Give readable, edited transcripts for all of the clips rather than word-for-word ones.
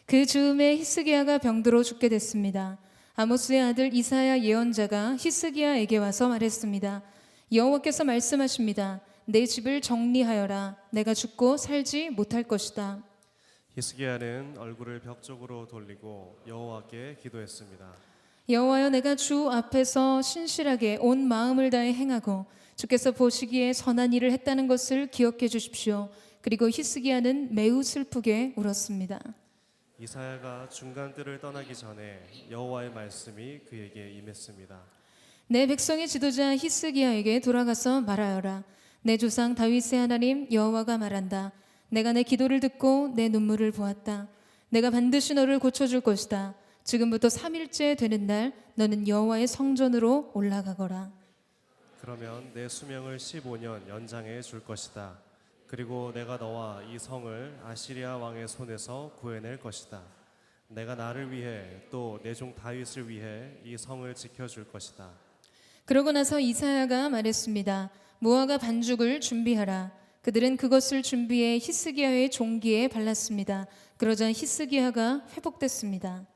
그 즈음에 히스기야가 병들어 죽게 됐습니다. 아모스의 아들 이사야 예언자가 히스기야에게 와서 말했습니다. 여호와께서 말씀하십니다. 내 집을 정리하여라. 내가 죽고 살지 못할 것이다. 히스기야는 얼굴을 벽 쪽으로 돌리고 여호와께 기도했습니다. 여호와여, 내가 주 앞에서 신실하게 온 마음을 다해 행하고 주께서 보시기에 선한 일을 했다는 것을 기억해 주십시오. 그리고 히스기야는 매우 슬프게 울었습니다. 이사야가 중간뜰을 떠나기 전에 여호와의 말씀이 그에게 임했습니다. 내 백성의 지도자 히스기야에게 돌아가서 말하여라. 내 조상 다윗의 하나님 여호와가 말한다. 내가 내 기도를 듣고 내 눈물을 보았다. 내가 반드시 너를 고쳐줄 것이다. 지금부터 3일째 되는 날 너는 여호와의 성전으로 올라가거라. 그러면 내 수명을 15년 연장해 줄 것이다. 그리고 내가 너와 이 성을 아시리아 왕의 손에서 구해낼 것이다. 내가 나를 위해 또 내 종 다윗을 위해 이 성을 지켜줄 것이다. 그러고 나서 이사야가 말했습니다. 무화과 반죽을 준비하라. 그들은 그것을 준비해 히스기야의 종기에 발랐습니다. 그러자 히스기야가 회복됐습니다.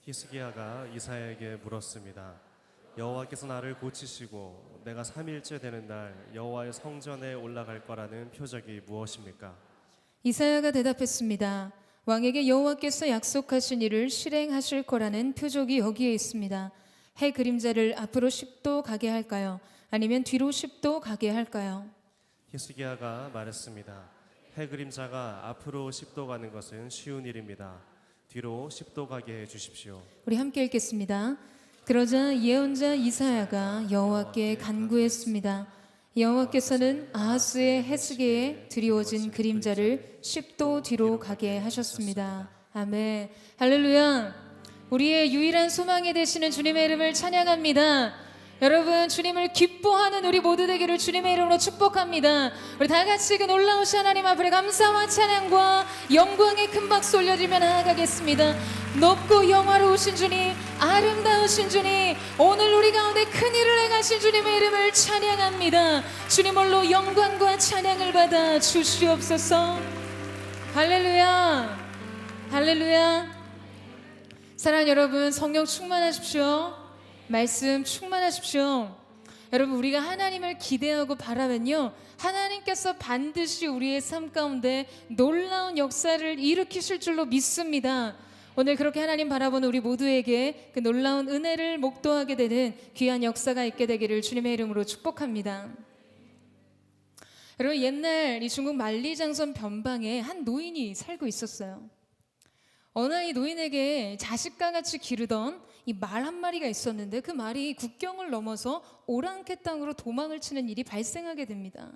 히스기야가 이사야에게 물었습니다. 여호와께서 나를 고치시고 내가 3일째 되는 날 여호와의 성전에 올라갈 거라는 표적이 무엇입니까? 이사야가 대답했습니다. 왕에게 여호와께서 약속하신 일을 실행하실 거라는 표적이 여기에 있습니다. 해 그림자를 앞으로 10도 가게 할까요? 아니면 뒤로 10도 가게 할까요? 히스기야가 말했습니다. 해 그림자가 앞으로 10도 가는 것은 쉬운 일입니다. 뒤로 10도 가게 해 주십시오. 우리 함께 읽겠습니다. 그러자 예언자 이사야가 여호와께 간구했습니다. 여호와께서는 아하스의 해스게에 드리워진 그림자를 10도 뒤로 가게 하셨습니다. 아멘. 할렐루야. 우리의 유일한 소망이 되시는 주님의 이름을 찬양합니다. 여러분, 주님을 기뻐하는 우리 모두 되기를 주님의 이름으로 축복합니다. 우리 다 같이 그 놀라우신 하나님 앞에 감사와 찬양과 영광의 큰 박수 올려드리며 나아가겠습니다. 높고 영화로우신 주님, 아름다우신 주님, 오늘 우리 가운데 큰 일을 행하신 주님의 이름을 찬양합니다. 주님 홀로 영광과 찬양을 받아 주시옵소서. 할렐루야, 할렐루야. 사랑하는 여러분, 성령 충만하십시오. 말씀 충만하십시오. 여러분, 우리가 하나님을 기대하고 바라면요, 하나님께서 반드시 우리의 삶 가운데 놀라운 역사를 일으키실 줄로 믿습니다. 오늘 그렇게 하나님 바라보는 우리 모두에게 그 놀라운 은혜를 목도하게 되는 귀한 역사가 있게 되기를 주님의 이름으로 축복합니다. 여러분, 옛날 이 중국 만리장성 변방에 한 노인이 살고 있었어요. 어느 날 이 노인에게 자식과 같이 기르던 이 말 한 마리가 있었는데 그 말이 국경을 넘어서 오랑캐 땅으로 도망을 치는 일이 발생하게 됩니다.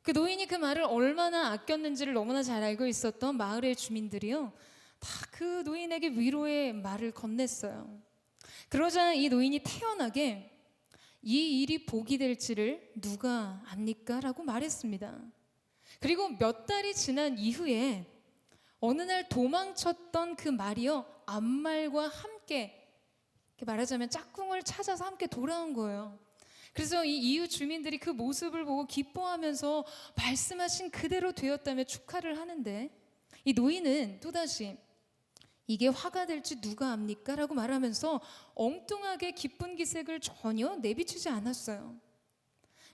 그 노인이 그 말을 얼마나 아꼈는지를 너무나 잘 알고 있었던 마을의 주민들이요, 다 그 노인에게 위로의 말을 건넸어요. 그러자 이 노인이 태연하게 이 일이 복이 될지를 누가 압니까? 라고 말했습니다. 그리고 몇 달이 지난 이후에 어느 날 도망쳤던 그 말이요, 앞말과 함께, 이렇게 말하자면 짝꿍을 찾아서 함께 돌아온 거예요. 그래서 이 이웃 주민들이 그 모습을 보고 기뻐하면서 말씀하신 그대로 되었다며 축하를 하는데, 이 노인은 또다시 이게 화가 될지 누가 압니까? 라고 말하면서 엉뚱하게 기쁜 기색을 전혀 내비치지 않았어요.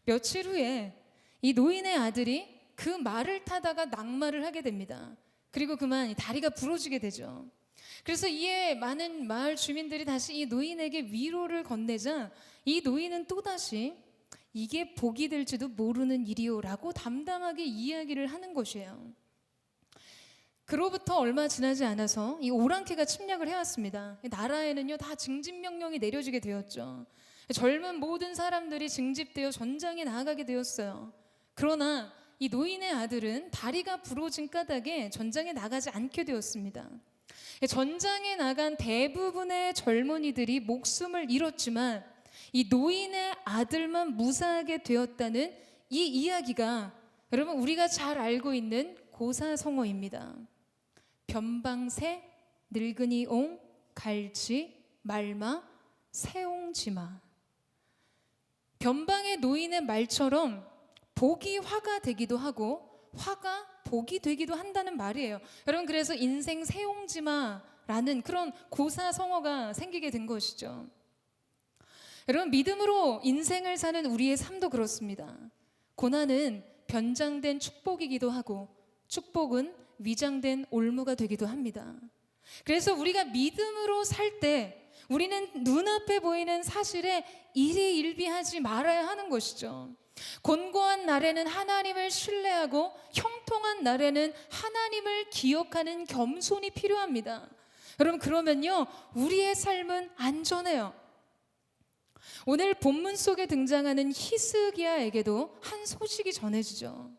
며칠 후에 이 노인의 아들이 그 말을 타다가 낙마를 하게 됩니다. 그리고 그만 다리가 부러지게 되죠. 그래서 이에 많은 마을 주민들이 다시 이 노인에게 위로를 건네자 이 노인은 또다시 이게 복이 될지도 모르는 일이요라고 담담하게 이야기를 하는 것이에요. 그로부터 얼마 지나지 않아서 이 오랑캐가 침략을 해왔습니다. 나라에는요, 다 징집명령이 내려지게 되었죠. 젊은 모든 사람들이 징집되어 전장에 나아가게 되었어요. 그러나 이 노인의 아들은 다리가 부러진 까닭에 전장에 나가지 않게 되었습니다. 전장에 나간 대부분의 젊은이들이 목숨을 잃었지만 이 노인의 아들만 무사하게 되었다는 이 이야기가 여러분, 우리가 잘 알고 있는 고사성어입니다. 변방새, 늙은이 옹, 갈치, 말마, 새옹지마. 변방의 노인의 말처럼 복이 화가 되기도 하고 화가 복이 되기도 한다는 말이에요. 여러분, 그래서 인생 세옹지마라는 그런 고사성어가 생기게 된 것이죠. 여러분, 믿음으로 인생을 사는 우리의 삶도 그렇습니다. 고난은 변장된 축복이기도 하고 축복은 위장된 올무가 되기도 합니다. 그래서 우리가 믿음으로 살 때 우리는 눈앞에 보이는 사실에 일희일비하지 말아야 하는 것이죠. 곤고한 날에는 하나님을 신뢰하고 형통한 날에는 하나님을 기억하는 겸손이 필요합니다. 여러분, 그러면요 우리의 삶은 안전해요. 오늘 본문 속에 등장하는 히스기야에게도 한 소식이 전해지죠.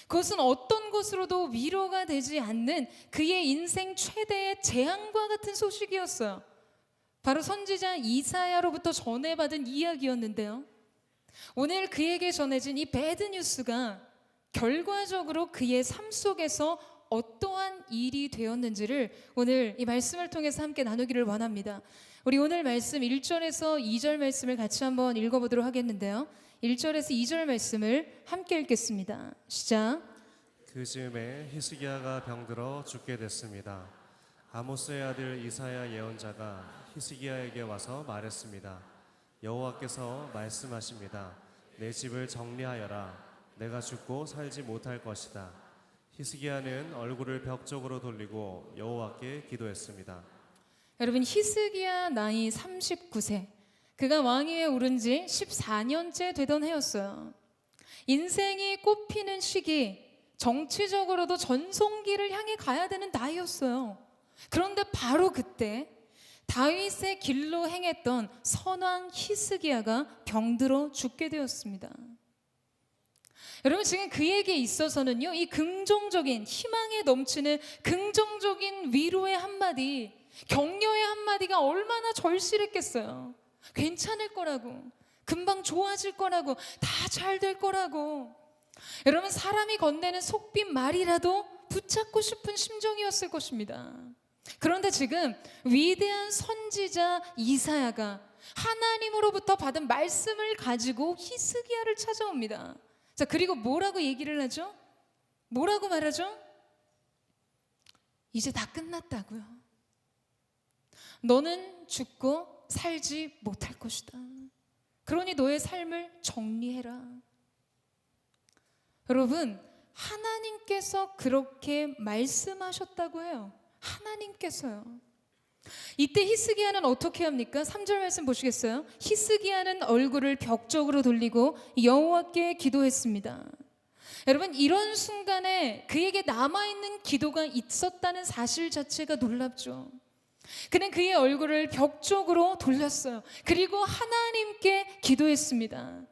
그것은 어떤 것으로도 위로가 되지 않는 그의 인생 최대의 재앙과 같은 소식이었어요. 바로 선지자 이사야로부터 전해받은 이야기였는데요. 오늘 그에게 전해진 이 배드뉴스가 결과적으로 그의 삶 속에서 어떠한 일이 되었는지를 오늘 이 말씀을 통해서 함께 나누기를 원합니다. 우리 오늘 말씀 1절에서 2절 말씀을 같이 한번 읽어보도록 하겠는데요. 1절에서 2절 말씀을 함께 읽겠습니다. 시작. 그 즈음에 히스기야가 병들어 죽게 됐습니다. 아모스의 아들 이사야 예언자가 히스기야에게 와서 말했습니다. 여호와께서 말씀하십니다. 내 집을 정리하여라. 내가 죽고 살지 못할 것이다. 히스기야는 얼굴을 벽 쪽으로 돌리고 여호와께 기도했습니다. 여러분, 히스기야 나이 39세. 그가 왕위에 오른 지 14년째 되던 해였어요. 인생이 꽃피는 시기, 정치적으로도 전성기를 향해 가야 되는 나이였어요. 그런데 바로 그때 다윗의 길로 행했던 선왕 히스기야가 병들어 죽게 되었습니다. 여러분, 지금 그에게 있어서는요, 이 긍정적인 희망에 넘치는 긍정적인 위로의 한마디, 격려의 한마디가 얼마나 절실했겠어요. 괜찮을 거라고, 금방 좋아질 거라고, 다 잘 될 거라고. 여러분, 사람이 건네는 속빛 말이라도 붙잡고 싶은 심정이었을 것입니다. 그런데 지금 위대한 선지자 이사야가 하나님으로부터 받은 말씀을 가지고 히스기야를 찾아옵니다. 자, 그리고 뭐라고 얘기를 하죠? 뭐라고 말하죠? 이제 다 끝났다고요. 너는 죽고 살지 못할 것이다. 그러니 너의 삶을 정리해라. 여러분, 하나님께서 그렇게 말씀하셨다고 해요. 하나님께서요. 이때 히스기야는 어떻게 합니까? 3절 말씀 보시겠어요? 히스기야는 얼굴을 벽 쪽으로 돌리고 여호와께 기도했습니다. 여러분, 이런 순간에 그에게 남아있는 기도가 있었다는 사실 자체가 놀랍죠. 그는 그의 얼굴을 벽 쪽으로 돌렸어요. 그리고 하나님께 기도했습니다.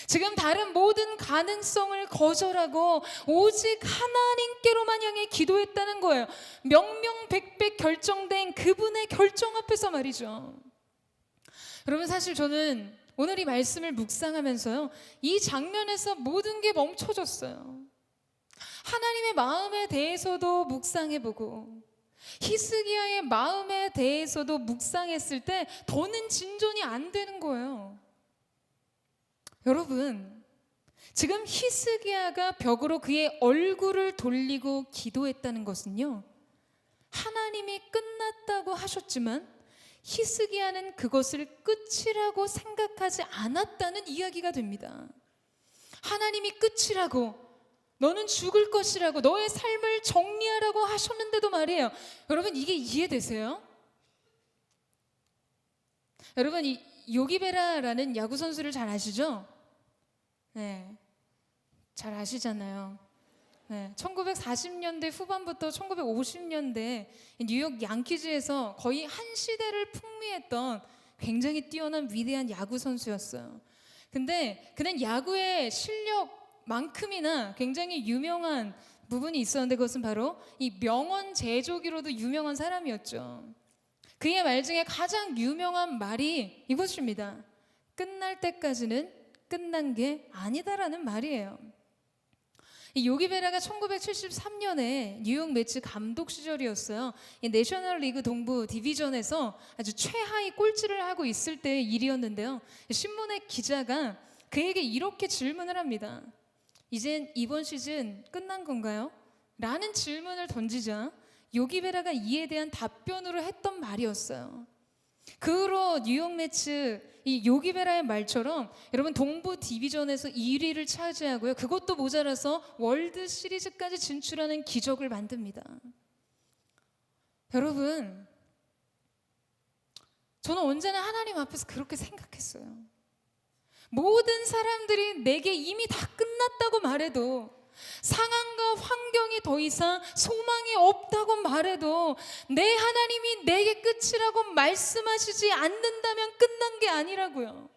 지금 다른 모든 가능성을 거절하고 오직 하나님께로만 향해 기도했다는 거예요. 명명백백 결정된 그분의 결정 앞에서 말이죠. 여러분, 사실 저는 오늘 이 말씀을 묵상하면서요, 이 장면에서 모든 게 멈춰졌어요. 하나님의 마음에 대해서도 묵상해보고 히스기야의 마음에 대해서도 묵상했을 때 더는 진전이 안 되는 거예요. 여러분, 지금 히스기야가 벽으로 그의 얼굴을 돌리고 기도했다는 것은요, 하나님이 끝났다고 하셨지만 히스기야는 그것을 끝이라고 생각하지 않았다는 이야기가 됩니다. 하나님이 끝이라고, 너는 죽을 것이라고, 너의 삶을 정리하라고 하셨는데도 말이에요. 여러분, 이게 이해되세요? 여러분, 이 요기베라라는 야구 선수를 잘 아시죠? 네, 잘 아시잖아요. 네, 1940년대 후반부터 1950년대 뉴욕 양키즈에서 거의 한 시대를 풍미했던 굉장히 뛰어난 위대한 야구 선수였어요. 근데 그는 야구의 실력만큼이나 굉장히 유명한 부분이 있었는데 그것은 바로 이 명언 제조기로도 유명한 사람이었죠. 그의 말 중에 가장 유명한 말이 이것입니다. 끝날 때까지는 끝난 게 아니다라는 말이에요. 이 요기베라가 1973년에 뉴욕 매치 감독 시절이었어요. 이 내셔널리그 동부 디비전에서 아주 최하위 꼴찌를 하고 있을 때의 일이었는데요. 신문의 기자가 그에게 이렇게 질문을 합니다. 이젠 이번 시즌 끝난 건가요? 라는 질문을 던지자 요기베라가 이에 대한 답변으로 했던 말이었어요. 그 후로 뉴욕 매츠 이 요기베라의 말처럼 여러분 동부 디비전에서 1위를 차지하고요. 그것도 모자라서 월드 시리즈까지 진출하는 기적을 만듭니다. 여러분, 저는 언제나 하나님 앞에서 그렇게 생각했어요. 모든 사람들이 내게 이미 다 끝났다고 말해도, 상황과 환경이 더 이상 소망이 없다고 말해도, 내 하나님이 내게 끝이라고 말씀하시지 않는다면 끝난 게 아니라고요.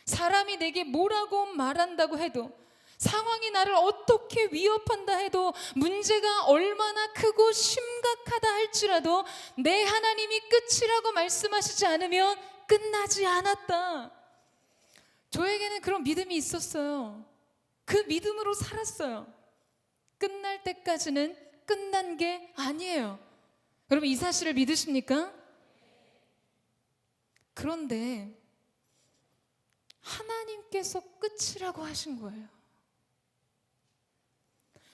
사람이 내게 뭐라고 말한다고 해도, 상황이 나를 어떻게 위협한다 해도, 문제가 얼마나 크고 심각하다 할지라도 내 하나님이 끝이라고 말씀하시지 않으면 끝나지 않았다. 저에게는 그런 믿음이 있었어요. 그 믿음으로 살았어요. 끝날 때까지는 끝난 게 아니에요. 여러분, 이 사실을 믿으십니까? 그런데 하나님께서 끝이라고 하신 거예요.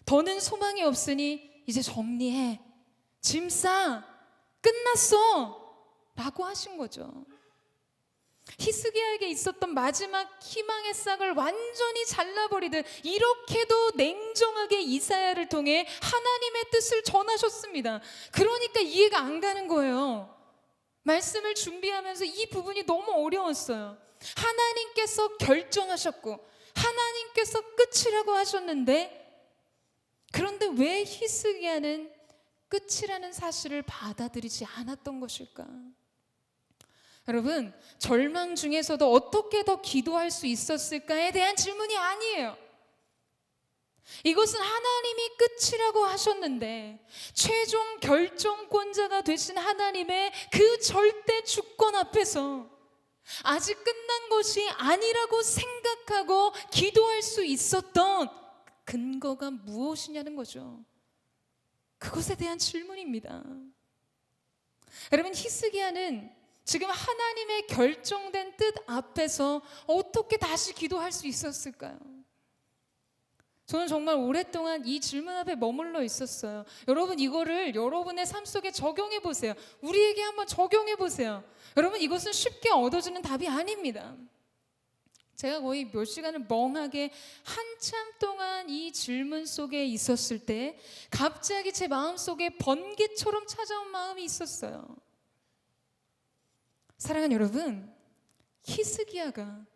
더는 소망이 없으니 이제 정리해, 짐 싸, 끝났어 라고 하신 거죠. 히스기야에게 있었던 마지막 희망의 싹을 완전히 잘라버리듯 이렇게도 냉정하게 이사야를 통해 하나님의 뜻을 전하셨습니다. 그러니까 이해가 안 가는 거예요. 말씀을 준비하면서 이 부분이 너무 어려웠어요. 하나님께서 결정하셨고 하나님께서 끝이라고 하셨는데, 그런데 왜 히스기야는 끝이라는 사실을 받아들이지 않았던 것일까? 여러분, 절망 중에서도 어떻게 더 기도할 수 있었을까에 대한 질문이 아니에요. 이것은 하나님이 끝이라고 하셨는데 최종 결정권자가 되신 하나님의 그 절대 주권 앞에서 아직 끝난 것이 아니라고 생각하고 기도할 수 있었던 근거가 무엇이냐는 거죠. 그것에 대한 질문입니다. 여러분, 히스기야는 지금 하나님의 결정된 뜻 앞에서 어떻게 다시 기도할 수 있었을까요? 저는 정말 오랫동안 이 질문 앞에 머물러 있었어요. 여러분, 이거를 여러분의 삶 속에 적용해 보세요. 우리에게 한번 적용해 보세요. 여러분, 이것은 쉽게 얻어지는 답이 아닙니다. 제가 거의 몇 시간을 멍하게 한참 동안 이 질문 속에 있었을 때 갑자기 제 마음속에 번개처럼 찾아온 마음이 있었어요. 사랑하는 여러분, 히스기야가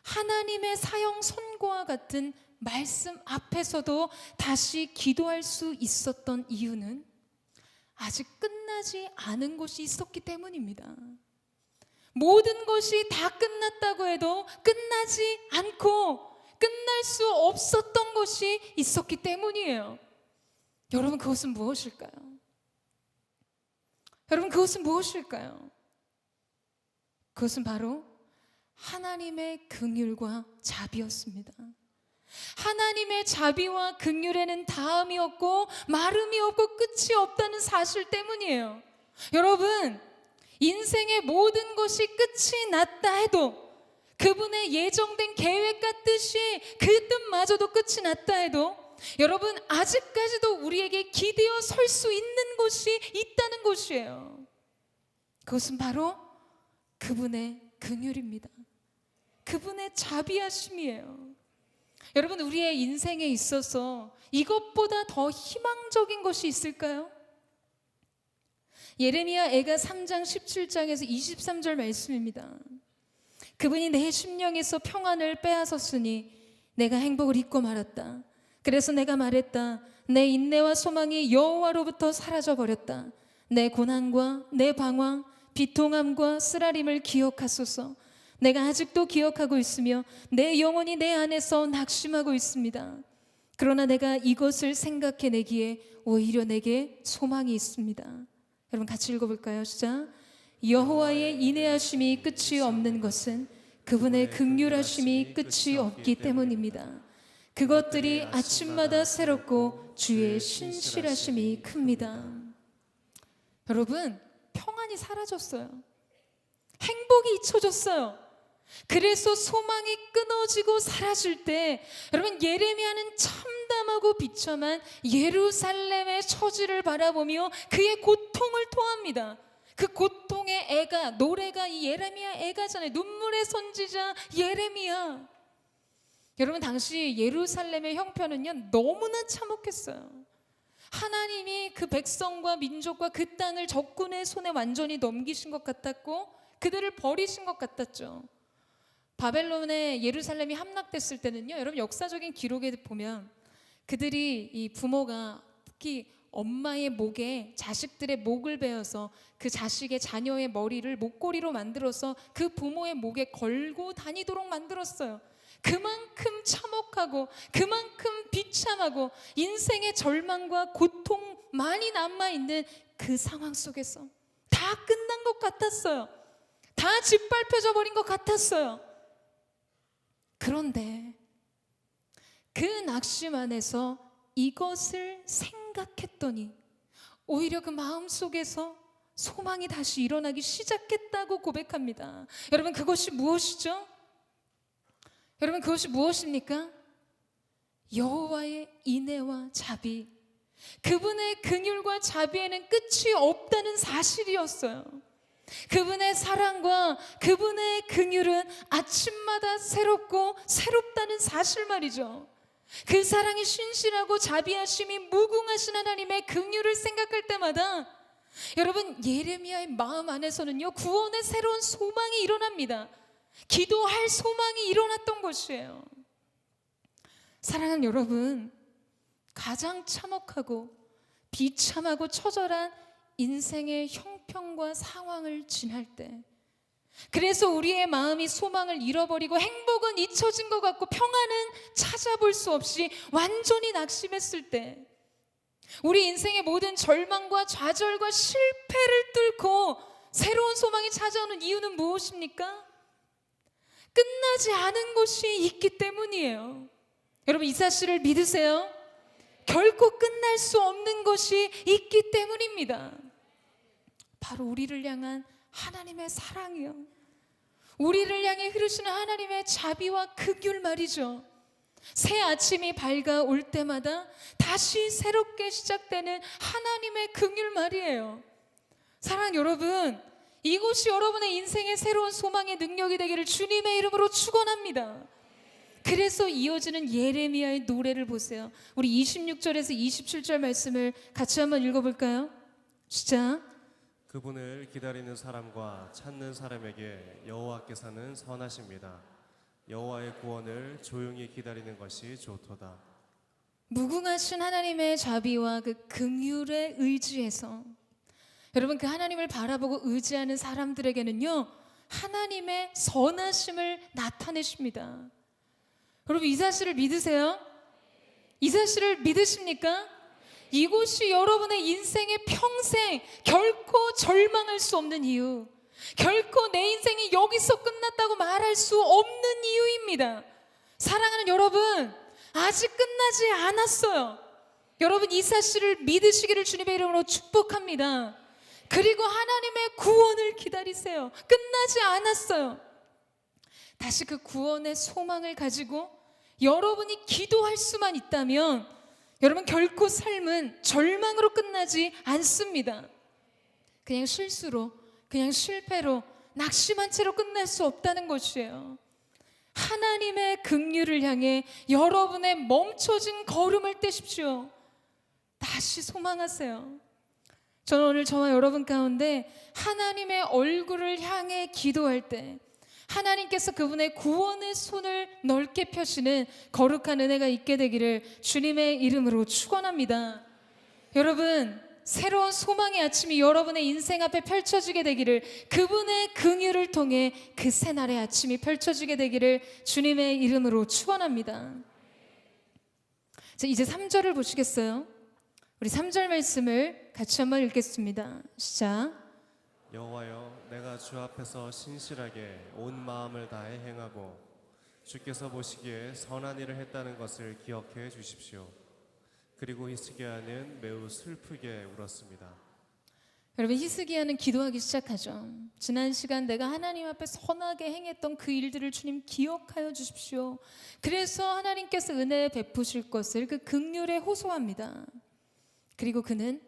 하나님의 사형 선고와 같은 말씀 앞에서도 다시 기도할 수 있었던 이유는 아직 끝나지 않은 것이 있었기 때문입니다. 모든 것이 다 끝났다고 해도 끝나지 않고 끝날 수 없었던 것이 있었기 때문이에요. 여러분, 그것은 무엇일까요? 여러분, 그것은 무엇일까요? 그것은 바로 하나님의 긍휼과 자비였습니다. 하나님의 자비와 긍휼에는 다음이 없고 마름이 없고 끝이 없다는 사실 때문이에요. 여러분, 인생의 모든 것이 끝이 났다 해도, 그분의 예정된 계획과 뜻이 그 뜻마저도 끝이 났다 해도, 여러분, 아직까지도 우리에게 기대어 설 수 있는 곳이 있다는 것이에요. 그것은 바로 그분의 긍휼입니다. 그분의 자비하심이에요. 여러분, 우리의 인생에 있어서 이것보다 더 희망적인 것이 있을까요? 예레미야 애가 3장 17장에서 23절 말씀입니다. 그분이 내 심령에서 평안을 빼앗았으니 내가 행복을 잊고 말았다. 그래서 내가 말했다. 내 인내와 소망이 여호와로부터 사라져버렸다. 내 고난과 내 방황, 비통함과 쓰라림을 기억하소서. 내가 아직도 기억하고 있으며 내 영혼이 내 안에서 낙심하고 있습니다. 그러나 내가 이것을 생각해내기에 오히려 내게 소망이 있습니다. 여러분, 같이 읽어볼까요? 시작. 여호와의 인내하심이 끝이 없는 것은 그분의 긍휼하심이 끝이 없기 때문입니다. 그것들이 아침마다 새롭고 주의 신실하심이 큽니다. 여러분, 평안이 사라졌어요. 행복이 잊혀졌어요. 그래서 소망이 끊어지고 사라질 때, 여러분, 예레미야는 참담하고 험하고 비참한 예루살렘의 처지를 바라보며 그의 고통을 토합니다. 그 고통의 애가, 노래가 이 예레미야 애가잖아요. 눈물의 선지자 예레미야. 여러분, 당시 예루살렘의 형편은요 너무나 참혹했어요. 하나님이 그 백성과 민족과 그 땅을 적군의 손에 완전히 넘기신 것 같았고 그들을 버리신 것 같았죠. 바벨론에 예루살렘이 함락됐을 때는요, 여러분 역사적인 기록에 보면 그들이 이 부모가 특히 엄마의 목에 자식들의 목을 베어서 그 자식의 자녀의 머리를 목걸이로 만들어서 그 부모의 목에 걸고 다니도록 만들었어요. 그만큼 참혹하고 그만큼 비참하고 인생의 절망과 고통 많이 남아있는 그 상황 속에서 다 끝난 것 같았어요. 다 짓밟혀져 버린 것 같았어요. 그런데 그 낙심 안에서 이것을 생각했더니 오히려 그 마음속에서 소망이 다시 일어나기 시작했다고 고백합니다. 여러분, 그것이 무엇이죠? 여러분, 그것이 무엇입니까? 여호와의 인애와 자비, 그분의 긍휼과 자비에는 끝이 없다는 사실이었어요. 그분의 사랑과 그분의 긍휼은 아침마다 새롭고 새롭다는 사실 말이죠. 그 사랑이 신실하고 자비하심이 무궁하신 하나님의 긍휼을 생각할 때마다 여러분, 예레미야의 마음 안에서는요 구원의 새로운 소망이 일어납니다. 기도할 소망이 일어났던 것이에요. 사랑하는 여러분, 가장 참혹하고 비참하고 처절한 인생의 형편과 상황을 지날 때, 그래서 우리의 마음이 소망을 잃어버리고 행복은 잊혀진 것 같고 평안은 찾아볼 수 없이 완전히 낙심했을 때, 우리 인생의 모든 절망과 좌절과 실패를 뚫고 새로운 소망이 찾아오는 이유는 무엇입니까? 끝나지 않은 것이 있기 때문이에요. 여러분, 이 사실을 믿으세요? 결코 끝날 수 없는 것이 있기 때문입니다. 바로 우리를 향한 하나님의 사랑이요, 우리를 향해 흐르시는 하나님의 자비와 긍휼 말이죠. 새 아침이 밝아올 때마다 다시 새롭게 시작되는 하나님의 긍휼 말이에요. 사랑하는 여러분, 이곳이 여러분의 인생의 새로운 소망의 능력이 되기를 주님의 이름으로 축원합니다. 그래서 이어지는 예레미야의 노래를 보세요. 우리 26절에서 27절 말씀을 같이 한번 읽어볼까요? 시작. 그분을 기다리는 사람과 찾는 사람에게 여호와께서는 선하십니다. 여호와의 구원을 조용히 기다리는 것이 좋도다. 무궁하신 하나님의 자비와 그 긍휼에 의지해서 여러분, 그 하나님을 바라보고 의지하는 사람들에게는요 하나님의 선하심을 나타내십니다. 여러분, 이 사실을 믿으세요? 이 사실을 믿으십니까? 이곳이 여러분의 인생의 평생 결코 절망할 수 없는 이유, 결코 내 인생이 여기서 끝났다고 말할 수 없는 이유입니다. 사랑하는 여러분, 아직 끝나지 않았어요. 여러분, 이 사실을 믿으시기를 주님의 이름으로 축복합니다. 그리고 하나님의 구원을 기다리세요. 끝나지 않았어요. 다시 그 구원의 소망을 가지고 여러분이 기도할 수만 있다면 여러분, 결코 삶은 절망으로 끝나지 않습니다. 그냥 실수로, 그냥 실패로, 낙심한 채로 끝날 수 없다는 것이에요. 하나님의 긍휼을 향해 여러분의 멈춰진 걸음을 떼십시오. 다시 소망하세요. 저는 오늘 저와 여러분 가운데 하나님의 얼굴을 향해 기도할 때 하나님께서 그분의 구원의 손을 넓게 펴시는 거룩한 은혜가 있게 되기를 주님의 이름으로 축원합니다. 여러분, 새로운 소망의 아침이 여러분의 인생 앞에 펼쳐지게 되기를, 그분의 긍휼을 통해 그 새날의 아침이 펼쳐지게 되기를 주님의 이름으로 축원합니다. 자, 이제 3절을 보시겠어요? 우리 3절 말씀을 같이 한번 읽겠습니다. 시작. 여호와여, 내가 주 앞에서 신실하게 온 마음을 다해 행하고 주께서 보시기에 선한 일을 했다는 것을 기억해 주십시오. 그리고 히스기야는 매우 슬프게 울었습니다. 여러분, 히스기야는 기도하기 시작하죠. 지난 시간 내가 하나님 앞에 선하게 행했던 그 일들을 주님 기억하여 주십시오. 그래서 하나님께서 은혜 베푸실 것을 그 긍휼에 호소합니다. 그리고 그는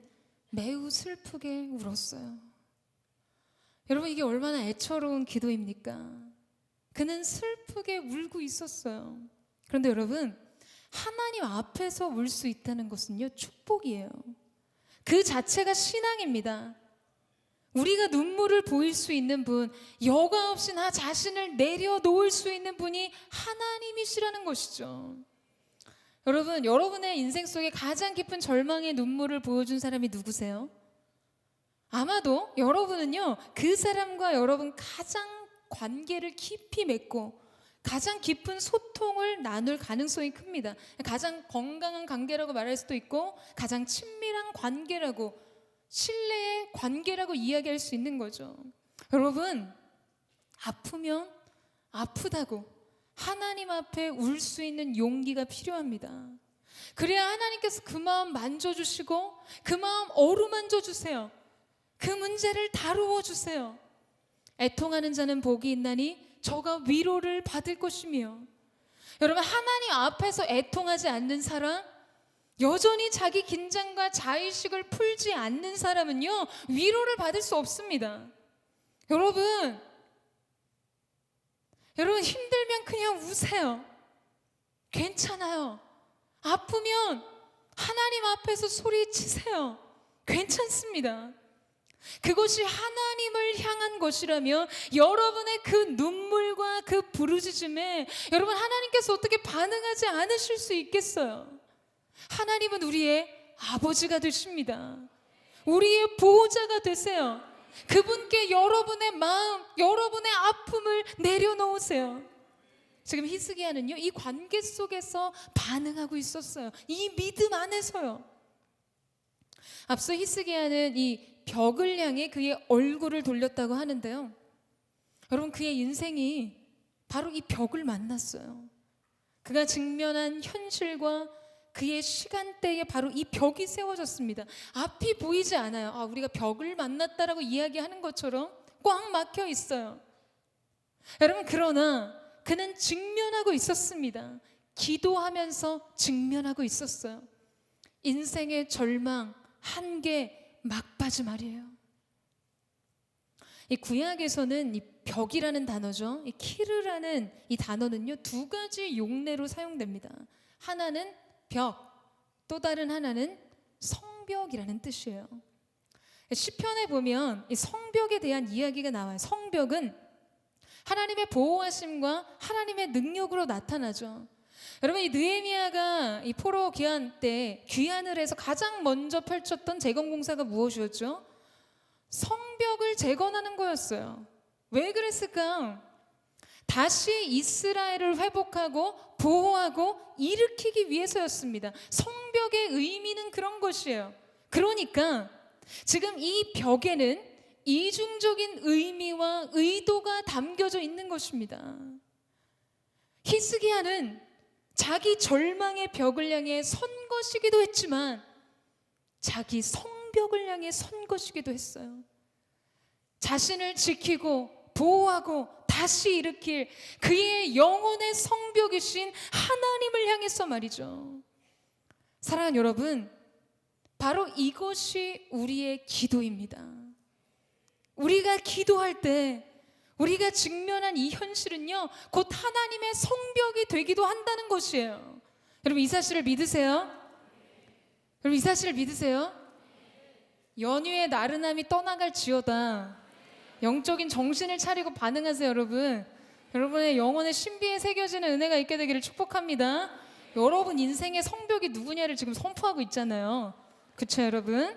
매우 슬프게 울었어요. 여러분, 이게 얼마나 애처로운 기도입니까? 그는 슬프게 울고 있었어요. 그런데 여러분, 하나님 앞에서 울 수 있다는 것은요, 축복이에요. 그 자체가 신앙입니다. 우리가 눈물을 보일 수 있는 분, 여과 없이 나 자신을 내려놓을 수 있는 분이 하나님이시라는 것이죠. 여러분, 여러분의 인생 속에 가장 깊은 절망의 눈물을 보여준 사람이 누구세요? 아마도 여러분은요, 그 사람과 여러분 가장 관계를 깊이 맺고 가장 깊은 소통을 나눌 가능성이 큽니다. 가장 건강한 관계라고 말할 수도 있고 가장 친밀한 관계라고, 신뢰의 관계라고 이야기할 수 있는 거죠. 여러분, 아프면 아프다고 하나님 앞에 울 수 있는 용기가 필요합니다. 그래야 하나님께서 그 마음 만져주시고 그 마음 어루만져 주세요. 그 문제를 다루어 주세요. 애통하는 자는 복이 있나니 저가 위로를 받을 것이며. 여러분, 하나님 앞에서 애통하지 않는 사람, 여전히 자기 긴장과 자의식을 풀지 않는 사람은요, 위로를 받을 수 없습니다. 여러분 힘들면 그냥 우세요. 괜찮아요. 아프면 하나님 앞에서 소리치세요. 괜찮습니다. 그것이 하나님을 향한 것이라면 여러분의 그 눈물과 그 부르짖음에 여러분, 하나님께서 어떻게 반응하지 않으실 수 있겠어요? 하나님은 우리의 아버지가 되십니다. 우리의 보호자가 되세요. 그분께 여러분의 마음, 여러분의 아픔을 내려놓으세요. 지금 히스기야는요, 이 관계 속에서 반응하고 있었어요. 이 믿음 안에서요. 앞서 히스기야는 이 벽을 향해 그의 얼굴을 돌렸다고 하는데요, 여러분, 그의 인생이 바로 이 벽을 만났어요. 그가 직면한 현실과 그의 시간대에 바로 이 벽이 세워졌습니다. 앞이 보이지 않아요. 우리가 벽을 만났다라고 이야기하는 것처럼 꽉 막혀 있어요. 여러분, 그러나 그는 직면하고 있었습니다. 기도하면서 직면하고 있었어요. 인생의 절망, 한계, 막바지 말이에요. 이 구약에서는 이 벽이라는 단어죠, 이 키르라는 이 단어는요, 두 가지 용례로 사용됩니다. 하나는 벽, 또 다른 하나는 성벽이라는 뜻이에요. 시편에 보면 이 성벽에 대한 이야기가 나와요. 성벽은 하나님의 보호하심과 하나님의 능력으로 나타나죠. 여러분, 이 느헤미야가 이 포로 귀환 때 귀환을 해서 가장 먼저 펼쳤던 재건공사가 무엇이었죠? 성벽을 재건하는 거였어요. 왜 그랬을까? 다시 이스라엘을 회복하고 보호하고 일으키기 위해서였습니다. 성벽의 의미는 그런 것이에요. 그러니까 지금 이 벽에는 이중적인 의미와 의도가 담겨져 있는 것입니다. 히스기야는 자기 절망의 벽을 향해 선 것이기도 했지만 자기 성벽을 향해 선 것이기도 했어요. 자신을 지키고 보호하고 다시 일으킬 그의 영혼의 성벽이신 하나님을 향해서 말이죠. 사랑하는 여러분, 바로 이것이 우리의 기도입니다. 우리가 기도할 때 우리가 직면한 이 현실은요, 곧 하나님의 성벽이 되기도 한다는 것이에요. 여러분, 이 사실을 믿으세요? 여러분, 이 사실을 믿으세요? 연휴의 나른함이 떠나갈지어다. 영적인 정신을 차리고 반응하세요. 여러분, 여러분의 영혼의 신비에 새겨지는 은혜가 있게 되기를 축복합니다. 여러분 인생의 성벽이 누구냐를 지금 선포하고 있잖아요. 그렇죠, 여러분?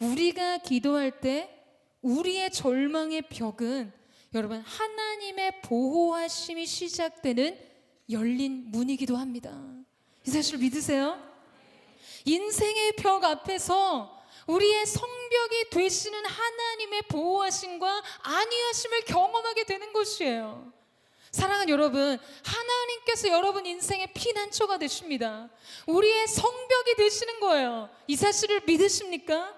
우리가 기도할 때 우리의 절망의 벽은 여러분 하나님의 보호하심이 시작되는 열린 문이기도 합니다. 이 사실 믿으세요? 인생의 벽 앞에서 우리의 성벽이 되시는 하나님의 보호하심과 안위하심을 경험하게 되는 것이에요. 사랑하는 여러분, 하나님께서 여러분 인생의 피난처가 되십니다. 우리의 성벽이 되시는 거예요. 이 사실을 믿으십니까?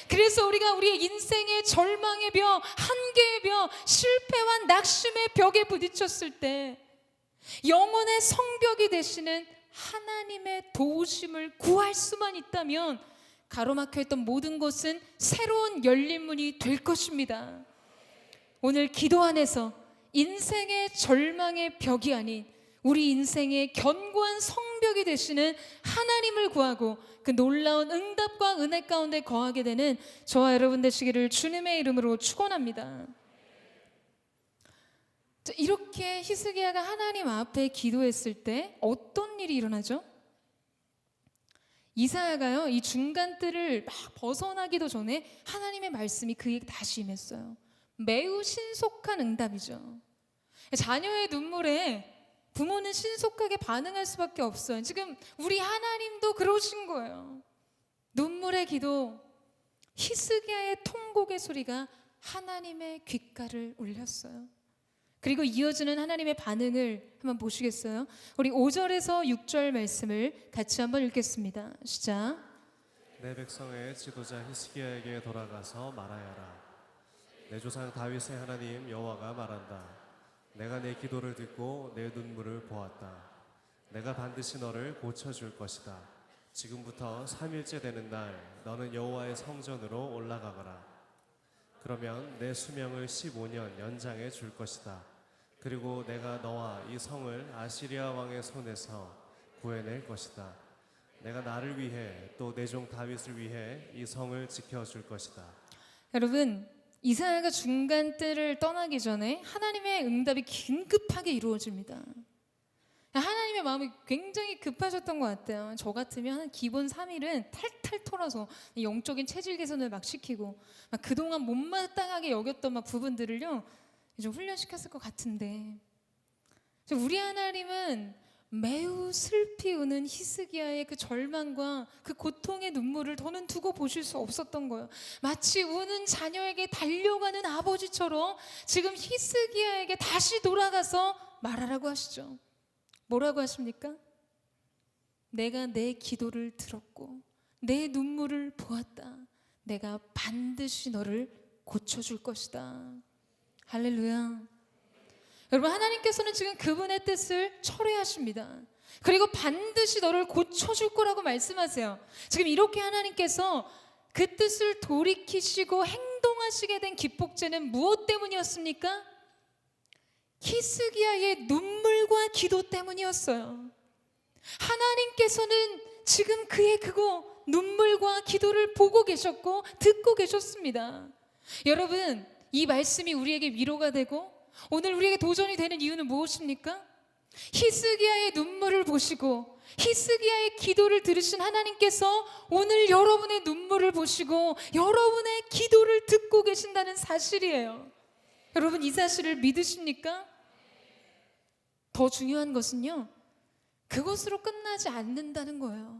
그래서 우리가 우리의 인생의 절망의 벽, 한계의 벽, 실패와 낙심의 벽에 부딪혔을 때 영혼의 성벽이 되시는 하나님의 도우심을 구할 수만 있다면 가로막혀 있던 모든 것은 새로운 열린 문이 될 것입니다. 오늘 기도 안에서 인생의 절망의 벽이 아닌 우리 인생의 견고한 성벽이 되시는 하나님을 구하고 그 놀라운 응답과 은혜 가운데 거하게 되는 저와 여러분 되시기를 주님의 이름으로 축원합니다. 이렇게 히스기야가 하나님 앞에 기도했을 때 어떤 일이 일어나죠? 이사야가요, 이 중간뜰을 막 벗어나기도 전에 하나님의 말씀이 그에게 다시 임했어요. 매우 신속한 응답이죠. 자녀의 눈물에 부모는 신속하게 반응할 수밖에 없어요. 지금 우리 하나님도 그러신 거예요. 눈물의 기도, 히스기야의 통곡의 소리가 하나님의 귓가를 울렸어요. 그리고 이어지는 하나님의 반응을 한번 보시겠어요? 우리 5절에서 6절 말씀을 같이 한번 읽겠습니다. 시작. 내 백성의 지도자 히스기야에게 돌아가서 말하여라. 내 조상 다윗의 하나님 여호와가 말한다. 내가 내 기도를 듣고 내 눈물을 보았다. 내가 반드시 너를 고쳐줄 것이다. 지금부터 3일째 되는 날 너는 여호와의 성전으로 올라가거라. 그러면 내 수명을 15년 연장해 줄 것이다. 그리고 내가 너와 이 성을 아시리아 왕의 손에서 구해낼 것이다. 내가 나를 위해 또 내 종 다윗을 위해 이 성을 지켜줄 것이다. 여러분, 이사야가 중간뜰을 떠나기 전에 하나님의 응답이 긴급하게 이루어집니다. 하나님의 마음이 굉장히 급하셨던 것 같아요. 저 같으면 한 기본 3일은 탈탈 털어서 영적인 체질 개선을 막 시키고 막 그동안 못마땅하게 여겼던 막 부분들을요 좀 훈련시켰을 것 같은데, 우리 하나님은 매우 슬피 우는 히스기야의 그 절망과 그 고통의 눈물을 더는 두고 보실 수 없었던 거예요. 마치 우는 자녀에게 달려가는 아버지처럼 지금 히스기야에게 다시 돌아가서 말하라고 하시죠. 뭐라고 하십니까? 내가 내 기도를 들었고 내 눈물을 보았다. 내가 반드시 너를 고쳐줄 것이다. 할렐루야. 여러분, 하나님께서는 지금 그분의 뜻을 철회하십니다. 그리고 반드시 너를 고쳐줄 거라고 말씀하세요. 지금 이렇게 하나님께서 그 뜻을 돌이키시고 행동하시게 된 기폭제는 무엇 때문이었습니까? 히스기야의 눈물과 기도 때문이었어요. 하나님께서는 지금 그의 그거 눈물과 기도를 보고 계셨고 듣고 계셨습니다. 여러분, 이 말씀이 우리에게 위로가 되고 오늘 우리에게 도전이 되는 이유는 무엇입니까? 히스기야의 눈물을 보시고 히스기야의 기도를 들으신 하나님께서 오늘 여러분의 눈물을 보시고 여러분의 기도를 듣고 계신다는 사실이에요. 여러분, 이 사실을 믿으십니까? 더 중요한 것은요, 그것으로 끝나지 않는다는 거예요.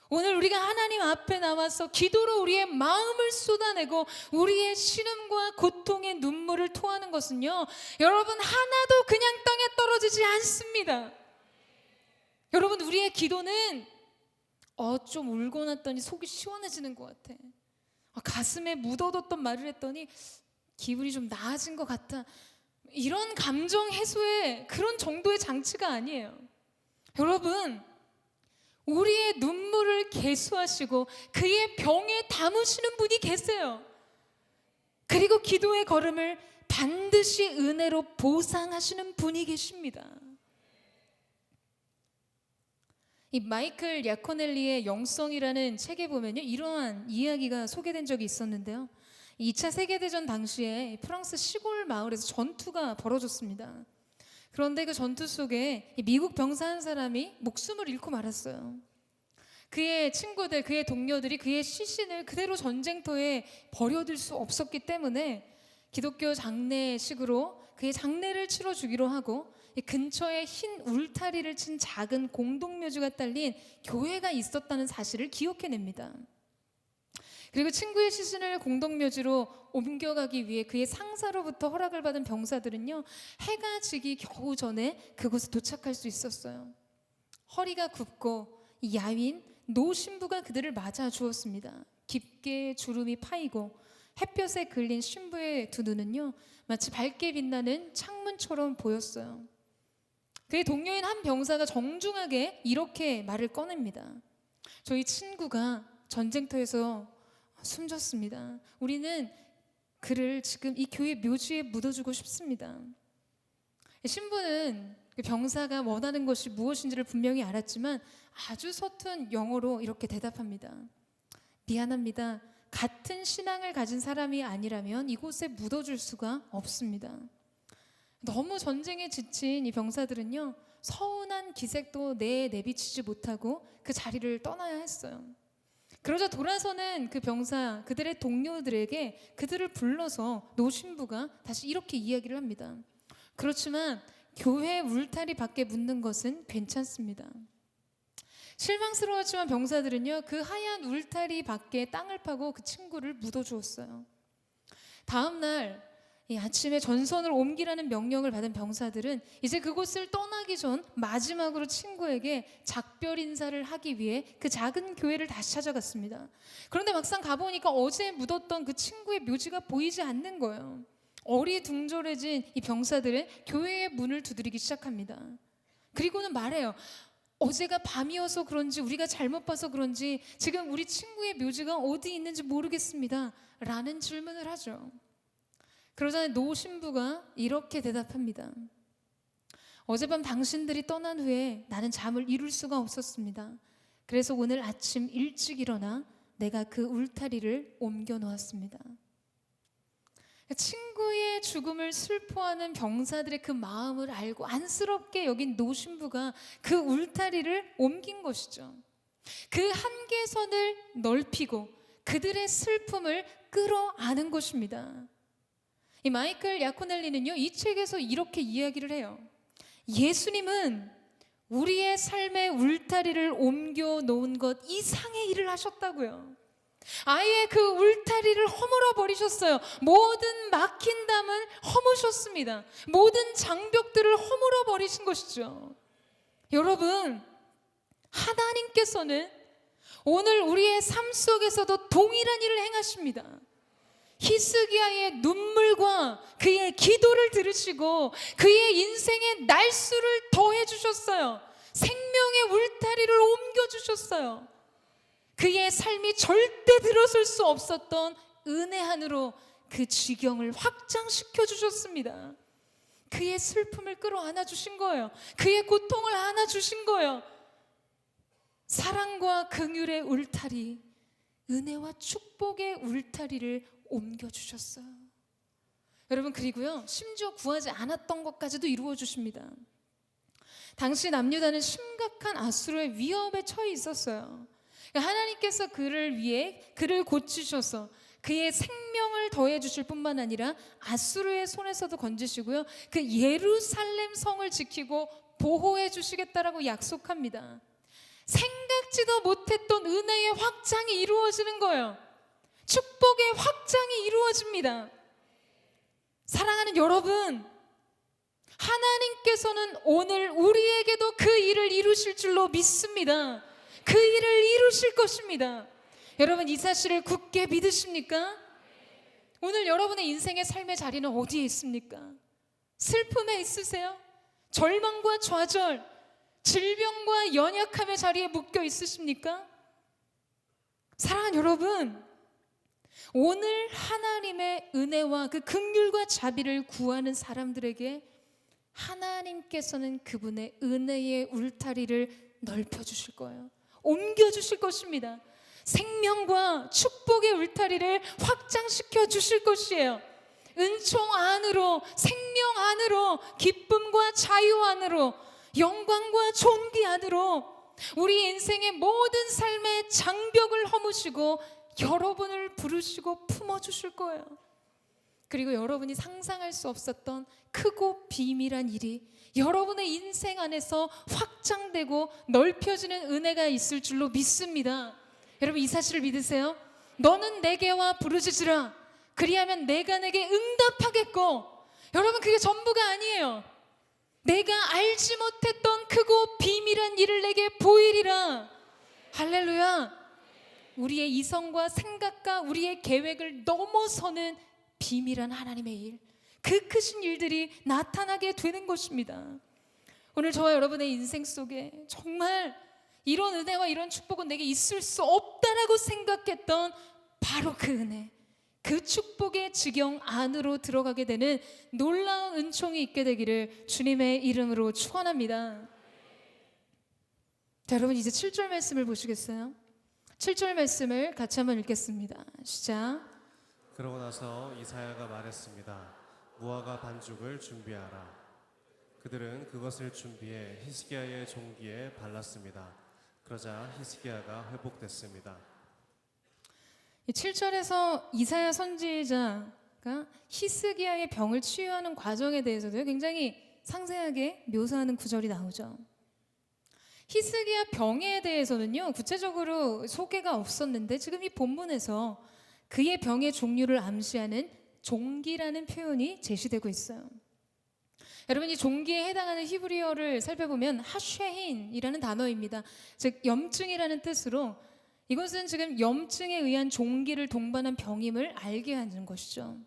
오늘 우리가 하나님 앞에 나와서 기도로 우리의 마음을 쏟아내고 우리의 신음과 고통의 눈물을 토하는 것은요, 여러분, 하나도 그냥 땅에 떨어지지 않습니다. 여러분, 우리의 기도는 좀 울고 났더니 속이 시원해지는 것 같아. 가슴에 묻어뒀던 말을 했더니 기분이 좀 나아진 것 같아. 이런 감정 해소의 그런 정도의 장치가 아니에요. 여러분, 우리의 눈물을 계수하시고 그의 병에 담으시는 분이 계세요. 그리고 기도의 걸음을 반드시 은혜로 보상하시는 분이 계십니다. 이 마이클 야코넬리의 영성이라는 책에 보면요, 이러한 이야기가 소개된 적이 있었는데요. 2차 세계대전 당시에 프랑스 시골 마을에서 전투가 벌어졌습니다. 그런데 그 전투 속에 미국 병사 한 사람이 목숨을 잃고 말았어요. 그의 친구들, 그의 동료들이 그의 시신을 그대로 전쟁터에 버려둘 수 없었기 때문에 기독교 장례식으로 그의 장례를 치러주기로 하고 근처에 흰 울타리를 친 작은 공동묘지가 딸린 교회가 있었다는 사실을 기억해냅니다. 그리고 친구의 시신을 공동묘지로 옮겨가기 위해 그의 상사로부터 허락을 받은 병사들은요, 해가 지기 겨우 전에 그곳에 도착할 수 있었어요. 허리가 굽고 야윈 노신부가 그들을 맞아 주었습니다. 깊게 주름이 파이고 햇볕에 그을린 신부의 두 눈은요, 마치 밝게 빛나는 창문처럼 보였어요. 그의 동료인 한 병사가 정중하게 이렇게 말을 꺼냅니다. 저희 친구가 전쟁터에서 숨졌습니다. 우리는 그를 지금 이 교회 묘지에 묻어주고 싶습니다. 신부는 그 병사가 원하는 것이 무엇인지를 분명히 알았지만 아주 서툰 영어로 이렇게 대답합니다. 미안합니다. 같은 신앙을 가진 사람이 아니라면 이곳에 묻어줄 수가 없습니다. 너무 전쟁에 지친 이 병사들은요, 서운한 기색도 내비치지 못하고 그 자리를 떠나야 했어요. 그러자 돌아서는 그 병사, 그들의 동료들에게 그들을 불러서 노신부가 다시 이렇게 이야기를 합니다. 그렇지만 교회 울타리 밖에 묻는 것은 괜찮습니다. 실망스러웠지만 병사들은요, 그 하얀 울타리 밖에 땅을 파고 그 친구를 묻어주었어요. 다음 날 이 아침에 전선을 옮기라는 명령을 받은 병사들은 이제 그곳을 떠나기 전 마지막으로 친구에게 작별 인사를 하기 위해 그 작은 교회를 다시 찾아갔습니다. 그런데 막상 가보니까 어제 묻었던 그 친구의 묘지가 보이지 않는 거예요. 어리둥절해진 이 병사들은 교회의 문을 두드리기 시작합니다. 그리고는 말해요. 어제가 밤이어서 그런지 우리가 잘못 봐서 그런지 지금 우리 친구의 묘지가 어디 있는지 모르겠습니다. 라는 질문을 하죠. 그러자 노 신부가 이렇게 대답합니다. 어젯밤 당신들이 떠난 후에 나는 잠을 이룰 수가 없었습니다. 그래서 오늘 아침 일찍 일어나 내가 그 울타리를 옮겨 놓았습니다. 친구의 죽음을 슬퍼하는 병사들의 그 마음을 알고 안쓰럽게 여긴 노 신부가 그 울타리를 옮긴 것이죠. 그 한계선을 넓히고 그들의 슬픔을 끌어안은 것입니다. 이 마이클 야코넬리는요, 이 책에서 이렇게 이야기를 해요. 예수님은 우리의 삶의 울타리를 옮겨 놓은 것 이상의 일을 하셨다고요. 아예 그 울타리를 허물어 버리셨어요. 모든 막힌 담을 허무셨습니다. 모든 장벽들을 허물어 버리신 것이죠. 여러분, 하나님께서는 오늘 우리의 삶 속에서도 동일한 일을 행하십니다. 히스기야의 눈물과 그의 기도를 들으시고 그의 인생의 날수를 더해 주셨어요. 생명의 울타리를 옮겨 주셨어요. 그의 삶이 절대 들어설 수 없었던 은혜 안으로 그 지경을 확장시켜 주셨습니다. 그의 슬픔을 끌어안아 주신 거예요. 그의 고통을 안아 주신 거예요. 사랑과 긍휼의 울타리, 은혜와 축복의 울타리를 옮겨주셨어요. 여러분, 그리고요, 심지어 구하지 않았던 것까지도 이루어 주십니다. 당시 남유다는 심각한 아수르의 위협에 처해 있었어요. 하나님께서 그를 위해 그를 고치셔서 그의 생명을 더해 주실 뿐만 아니라 아수르의 손에서도 건지시고요, 그 예루살렘 성을 지키고 보호해 주시겠다라고 약속합니다. 생각지도 못했던 은혜의 확장이 이루어지는 거예요. 축복의 확장이 이루어집니다. 사랑하는 여러분, 하나님께서는 오늘 우리에게도 그 일을 이루실 줄로 믿습니다. 그 일을 이루실 것입니다. 여러분, 이 사실을 굳게 믿으십니까? 오늘 여러분의 인생의 삶의 자리는 어디에 있습니까? 슬픔에 있으세요? 절망과 좌절, 질병과 연약함의 자리에 묶여 있으십니까? 사랑하는 여러분, 오늘 하나님의 은혜와 그 긍휼과 자비를 구하는 사람들에게 하나님께서는 그분의 은혜의 울타리를 넓혀주실 거예요. 옮겨주실 것입니다. 생명과 축복의 울타리를 확장시켜 주실 것이에요. 은총 안으로, 생명 안으로, 기쁨과 자유 안으로, 영광과 존귀 안으로 우리 인생의 모든 삶의 장벽을 허무시고 여러분을 부르시고 품어주실 거예요. 그리고 여러분이 상상할 수 없었던 크고 비밀한 일이 여러분의 인생 안에서 확장되고 넓혀지는 은혜가 있을 줄로 믿습니다. 여러분, 이 사실을 믿으세요? 너는 내게와 부르짖으라. 그리하면 내가 내게 응답하겠고. 여러분, 그게 전부가 아니에요. 내가 알지 못했던 크고 비밀한 일을 내게 보이리라. 할렐루야. 우리의 이성과 생각과 우리의 계획을 넘어서는 비밀한 하나님의 일, 그 크신 일들이 나타나게 되는 것입니다. 오늘 저와 여러분의 인생 속에 정말 이런 은혜와 이런 축복은 내게 있을 수 없다라고 생각했던 바로 그 은혜, 그 축복의 지경 안으로 들어가게 되는 놀라운 은총이 있게 되기를 주님의 이름으로 축원합니다. 자, 여러분 이제 7절 말씀을 보시겠어요? 7절 말씀을 같이 한번 읽겠습니다. 시작. 그러고 나서 이사야가 말했습니다. 무화과 반죽을 준비하라. 그들은 그것을 준비해 히스기야의 종기에 발랐습니다. 그러자 히스기야가 회복됐습니다. 이 7절에서 이사야 선지자가 히스기야의 병을 치유하는 과정에 대해서도 굉장히 상세하게 묘사하는 구절이 나오죠. 히스기야 병에 대해서는요 구체적으로 소개가 없었는데 지금 이 본문에서 그의 병의 종류를 암시하는 종기라는 표현이 제시되고 있어요. 여러분 이 종기에 해당하는 히브리어를 살펴보면 하쉐힌이라는 단어입니다. 즉 염증이라는 뜻으로 이것은 지금 염증에 의한 종기를 동반한 병임을 알게 하는 것이죠.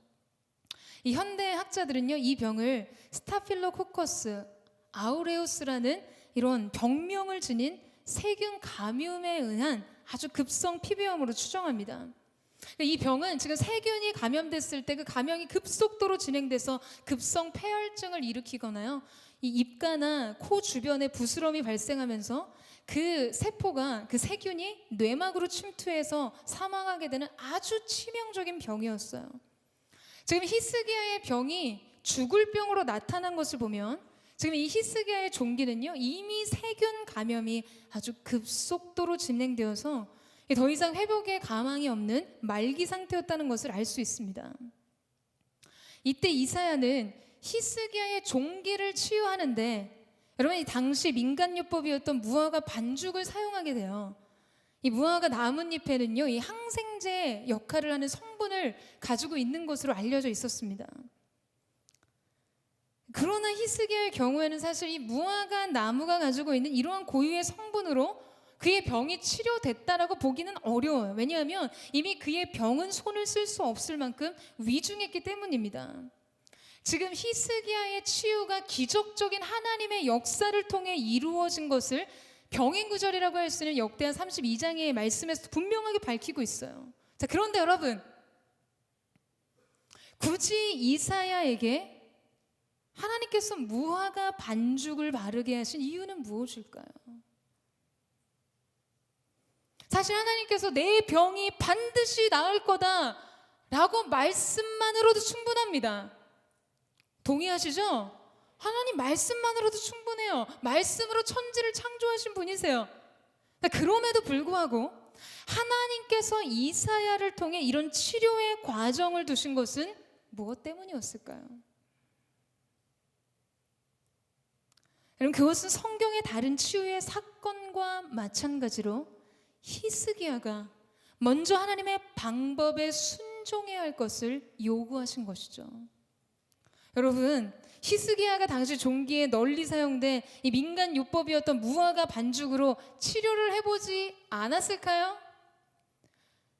이 현대 학자들은요 이 병을 스타필로코커스 아우레우스라는 이런 병명을 지닌 세균 감염에 의한 아주 급성 피부염으로 추정합니다. 이 병은 지금 세균이 감염됐을 때 그 감염이 급속도로 진행돼서 급성 폐혈증을 일으키거나요, 이 입가나 코 주변에 부스럼이 발생하면서 그 세포가 그 세균이 뇌막으로 침투해서 사망하게 되는 아주 치명적인 병이었어요. 지금 히스기야의 병이 죽을 병으로 나타난 것을 보면 지금 이 히스기야의 종기는요 이미 세균 감염이 아주 급속도로 진행되어서 더 이상 회복의 가망이 없는 말기 상태였다는 것을 알 수 있습니다. 이때 이사야는 히스기야의 종기를 치유하는데 여러분 이 당시 민간요법이었던 무화과 반죽을 사용하게 돼요. 이 무화과 나뭇잎에는요 이 항생제 역할을 하는 성분을 가지고 있는 것으로 알려져 있었습니다. 그러나 히스기야의 경우에는 사실 이 무화과 나무가 가지고 있는 이러한 고유의 성분으로 그의 병이 치료됐다라고 보기는 어려워요. 왜냐하면 이미 그의 병은 손을 쓸 수 없을 만큼 위중했기 때문입니다. 지금 히스기야의 치유가 기적적인 하나님의 역사를 통해 이루어진 것을 병행구절이라고 할 수 있는 역대하 32장의 말씀에서 분명하게 밝히고 있어요. 자, 그런데 여러분 굳이 이사야에게 하나님께서 무화과 반죽을 바르게 하신 이유는 무엇일까요? 사실 하나님께서 내 병이 반드시 나을 거다라고 말씀만으로도 충분합니다. 동의하시죠? 하나님 말씀만으로도 충분해요. 말씀으로 천지를 창조하신 분이세요. 그럼에도 불구하고 하나님께서 이사야를 통해 이런 치료의 과정을 두신 것은 무엇 때문이었을까요? 여러분 그것은 성경의 다른 치유의 사건과 마찬가지로 히스기야가 먼저 하나님의 방법에 순종해야 할 것을 요구하신 것이죠. 여러분 히스기야가 당시 종기에 널리 사용된 이 민간 요법이었던 무화과 반죽으로 치료를 해보지 않았을까요?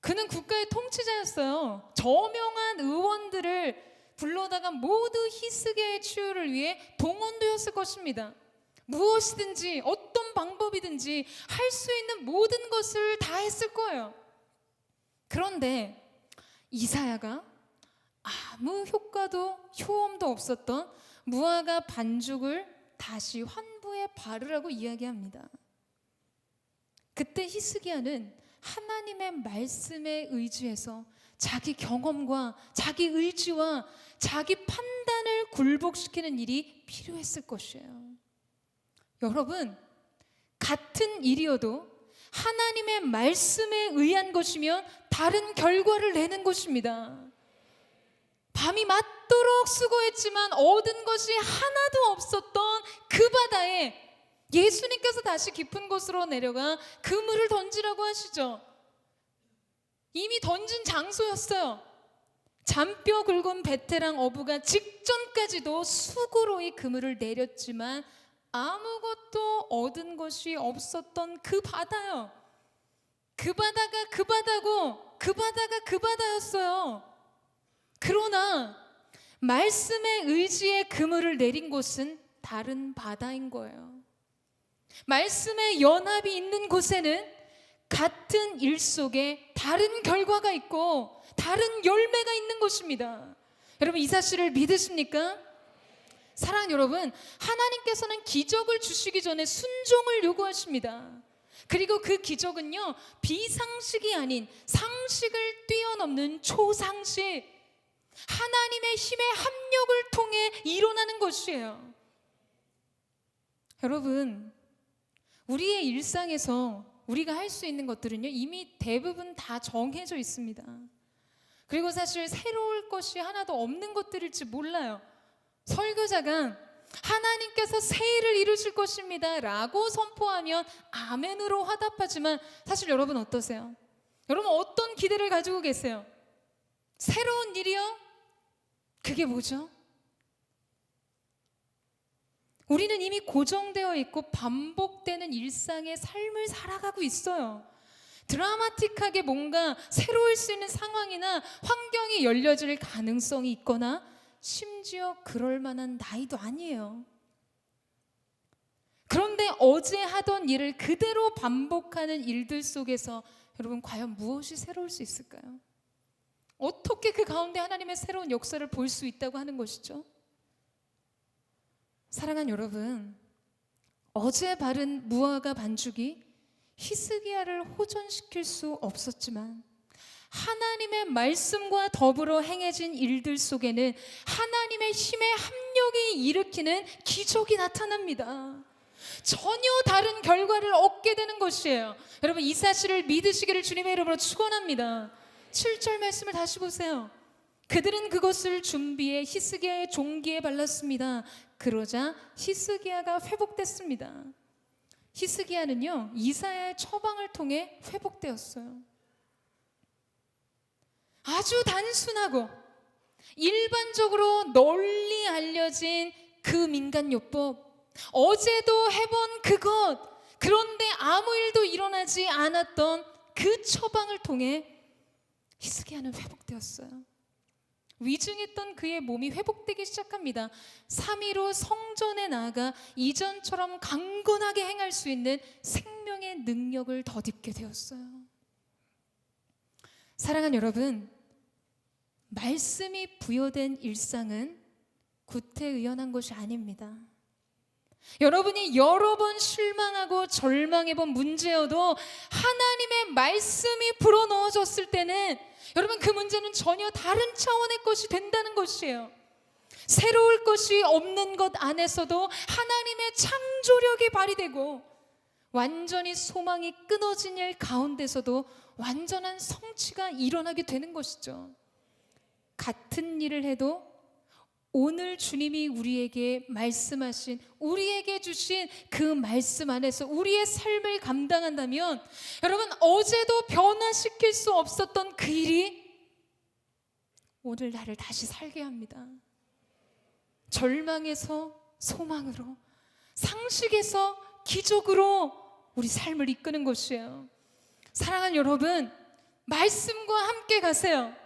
그는 국가의 통치자였어요. 저명한 의원들을 불러다가 모두 히스기야의 치유를 위해 동원되었을 것입니다. 무엇이든지 어떤 방법이든지 할 수 있는 모든 것을 다 했을 거예요. 그런데 이사야가 아무 효과도 효험도 없었던 무화과 반죽을 다시 환부에 바르라고 이야기합니다. 그때 히스기야는 하나님의 말씀에 의지해서 자기 경험과 자기 의지와 자기 판단을 굴복시키는 일이 필요했을 것이에요. 여러분 같은 일이어도 하나님의 말씀에 의한 것이면 다른 결과를 내는 것입니다. 밤이 맞도록 수고했지만 얻은 것이 하나도 없었던 그 바다에 예수님께서 다시 깊은 곳으로 내려가 그물을 던지라고 하시죠. 이미 던진 장소였어요. 잔뼈 굵은 베테랑 어부가 직전까지도 수고로 이 그물을 내렸지만 아무것도 얻은 것이 없었던 그 바다요. 그 바다가 그 바다고 그 바다가 그 바다였어요. 그러나 말씀의 의지에 그물을 내린 곳은 다른 바다인 거예요. 말씀의 연합이 있는 곳에는 같은 일 속에 다른 결과가 있고 다른 열매가 있는 것입니다. 여러분, 이 사실을 믿으십니까? 사랑하는 여러분, 하나님께서는 기적을 주시기 전에 순종을 요구하십니다. 그리고 그 기적은요, 비상식이 아닌 상식을 뛰어넘는 초상식, 하나님의 힘의 합력을 통해 일어나는 것이에요. 여러분, 우리의 일상에서 우리가 할 수 있는 것들은요, 이미 대부분 다 정해져 있습니다. 그리고 사실 새로울 것이 하나도 없는 것들일지 몰라요. 설교자가 하나님께서 새 일을 이루실 것입니다 라고 선포하면 아멘으로 화답하지만, 사실 여러분 어떠세요? 여러분 어떤 기대를 가지고 계세요? 새로운 일이요? 그게 뭐죠? 우리는 이미 고정되어 있고 반복되는 일상의 삶을 살아가고 있어요. 드라마틱하게 뭔가 새로울 수 있는 상황이나 환경이 열려질 가능성이 있거나 심지어 그럴 만한 나이도 아니에요. 그런데 어제 하던 일을 그대로 반복하는 일들 속에서 여러분, 과연 무엇이 새로울 수 있을까요? 어떻게 그 가운데 하나님의 새로운 역사를 볼 수 있다고 하는 것이죠? 사랑하는 여러분, 어제 바른 무화과 반죽이 히스기야를 호전시킬 수 없었지만 하나님의 말씀과 더불어 행해진 일들 속에는 하나님의 힘의 합력이 일으키는 기적이 나타납니다. 전혀 다른 결과를 얻게 되는 것이에요. 여러분, 이 사실을 믿으시기를 주님의 이름으로 축원합니다. 7절 말씀을 다시 보세요. 그들은 그것을 준비해 히스기야의 종기에 발랐습니다. 그러자 히스기야가 회복됐습니다. 히스기야는요, 이사야의 처방을 통해 회복되었어요. 아주 단순하고 일반적으로 널리 알려진 그 민간요법, 어제도 해본 그것, 그런데 아무 일도 일어나지 않았던 그 처방을 통해 히스기야는 회복되었어요. 위중했던 그의 몸이 회복되기 시작합니다. 3일 후 성전에 나아가 이전처럼 강건하게 행할 수 있는 생명의 능력을 덧입게 되었어요. 사랑하는 여러분, 말씀이 부여된 일상은 구태의연한 것이 아닙니다. 여러분이 여러 번 실망하고 절망해본 문제여도 하나님의 말씀이 불어넣어졌을 때는 여러분, 그 문제는 전혀 다른 차원의 것이 된다는 것이에요. 새로울 것이 없는 것 안에서도 하나님의 창조력이 발휘되고, 완전히 소망이 끊어진 일 가운데서도 완전한 성취가 일어나게 되는 것이죠. 같은 일을 해도 오늘 주님이 우리에게 말씀하신, 우리에게 주신 그 말씀 안에서 우리의 삶을 감당한다면, 여러분, 어제도 변화시킬 수 없었던 그 일이 오늘 나를 다시 살게 합니다. 절망에서 소망으로, 상식에서 기적으로 우리 삶을 이끄는 것이에요. 사랑하는 여러분, 말씀과 함께 가세요.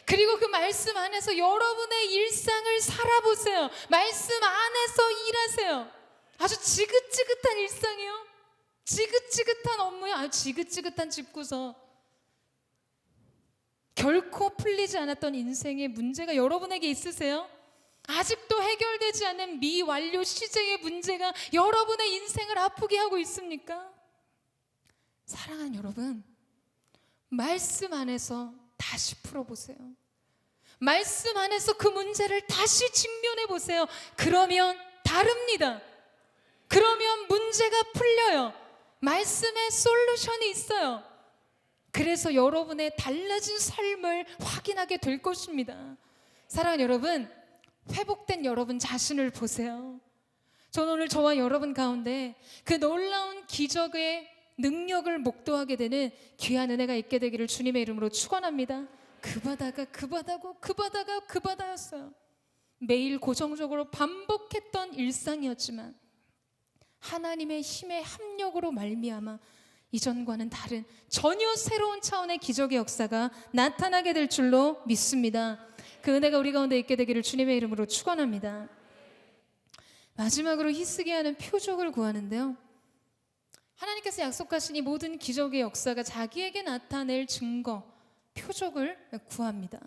그리고 그 말씀 안에서 여러분의 일상을 살아보세요. 말씀 안에서 일하세요. 아주 지긋지긋한 일상이요, 지긋지긋한 업무요, 아주 지긋지긋한 집구석, 결코 풀리지 않았던 인생의 문제가 여러분에게 있으세요? 아직도 해결되지 않은 미완료 시제의 문제가 여러분의 인생을 아프게 하고 있습니까? 사랑하는 여러분, 말씀 안에서 다시 풀어보세요. 말씀 안에서 그 문제를 다시 직면해 보세요. 그러면 다릅니다. 그러면 문제가 풀려요. 말씀에 솔루션이 있어요. 그래서 여러분의 달라진 삶을 확인하게 될 것입니다. 사랑하는 여러분, 회복된 여러분 자신을 보세요. 저는 오늘 저와 여러분 가운데 그 놀라운 기적의 능력을 목도하게 되는 귀한 은혜가 있게 되기를 주님의 이름으로 축원합니다. 그 바다가 그 바다고 그 바다가 그 바다였어요. 매일 고정적으로 반복했던 일상이었지만 하나님의 힘의 합력으로 말미암아 이전과는 다른 전혀 새로운 차원의 기적의 역사가 나타나게 될 줄로 믿습니다. 그 은혜가 우리 가운데 있게 되기를 주님의 이름으로 축원합니다. 마지막으로 히스기야는 표적을 구하는데요. 하나님께서 약속하신 이 모든 기적의 역사가 자기에게 나타낼 증거, 표적을 구합니다.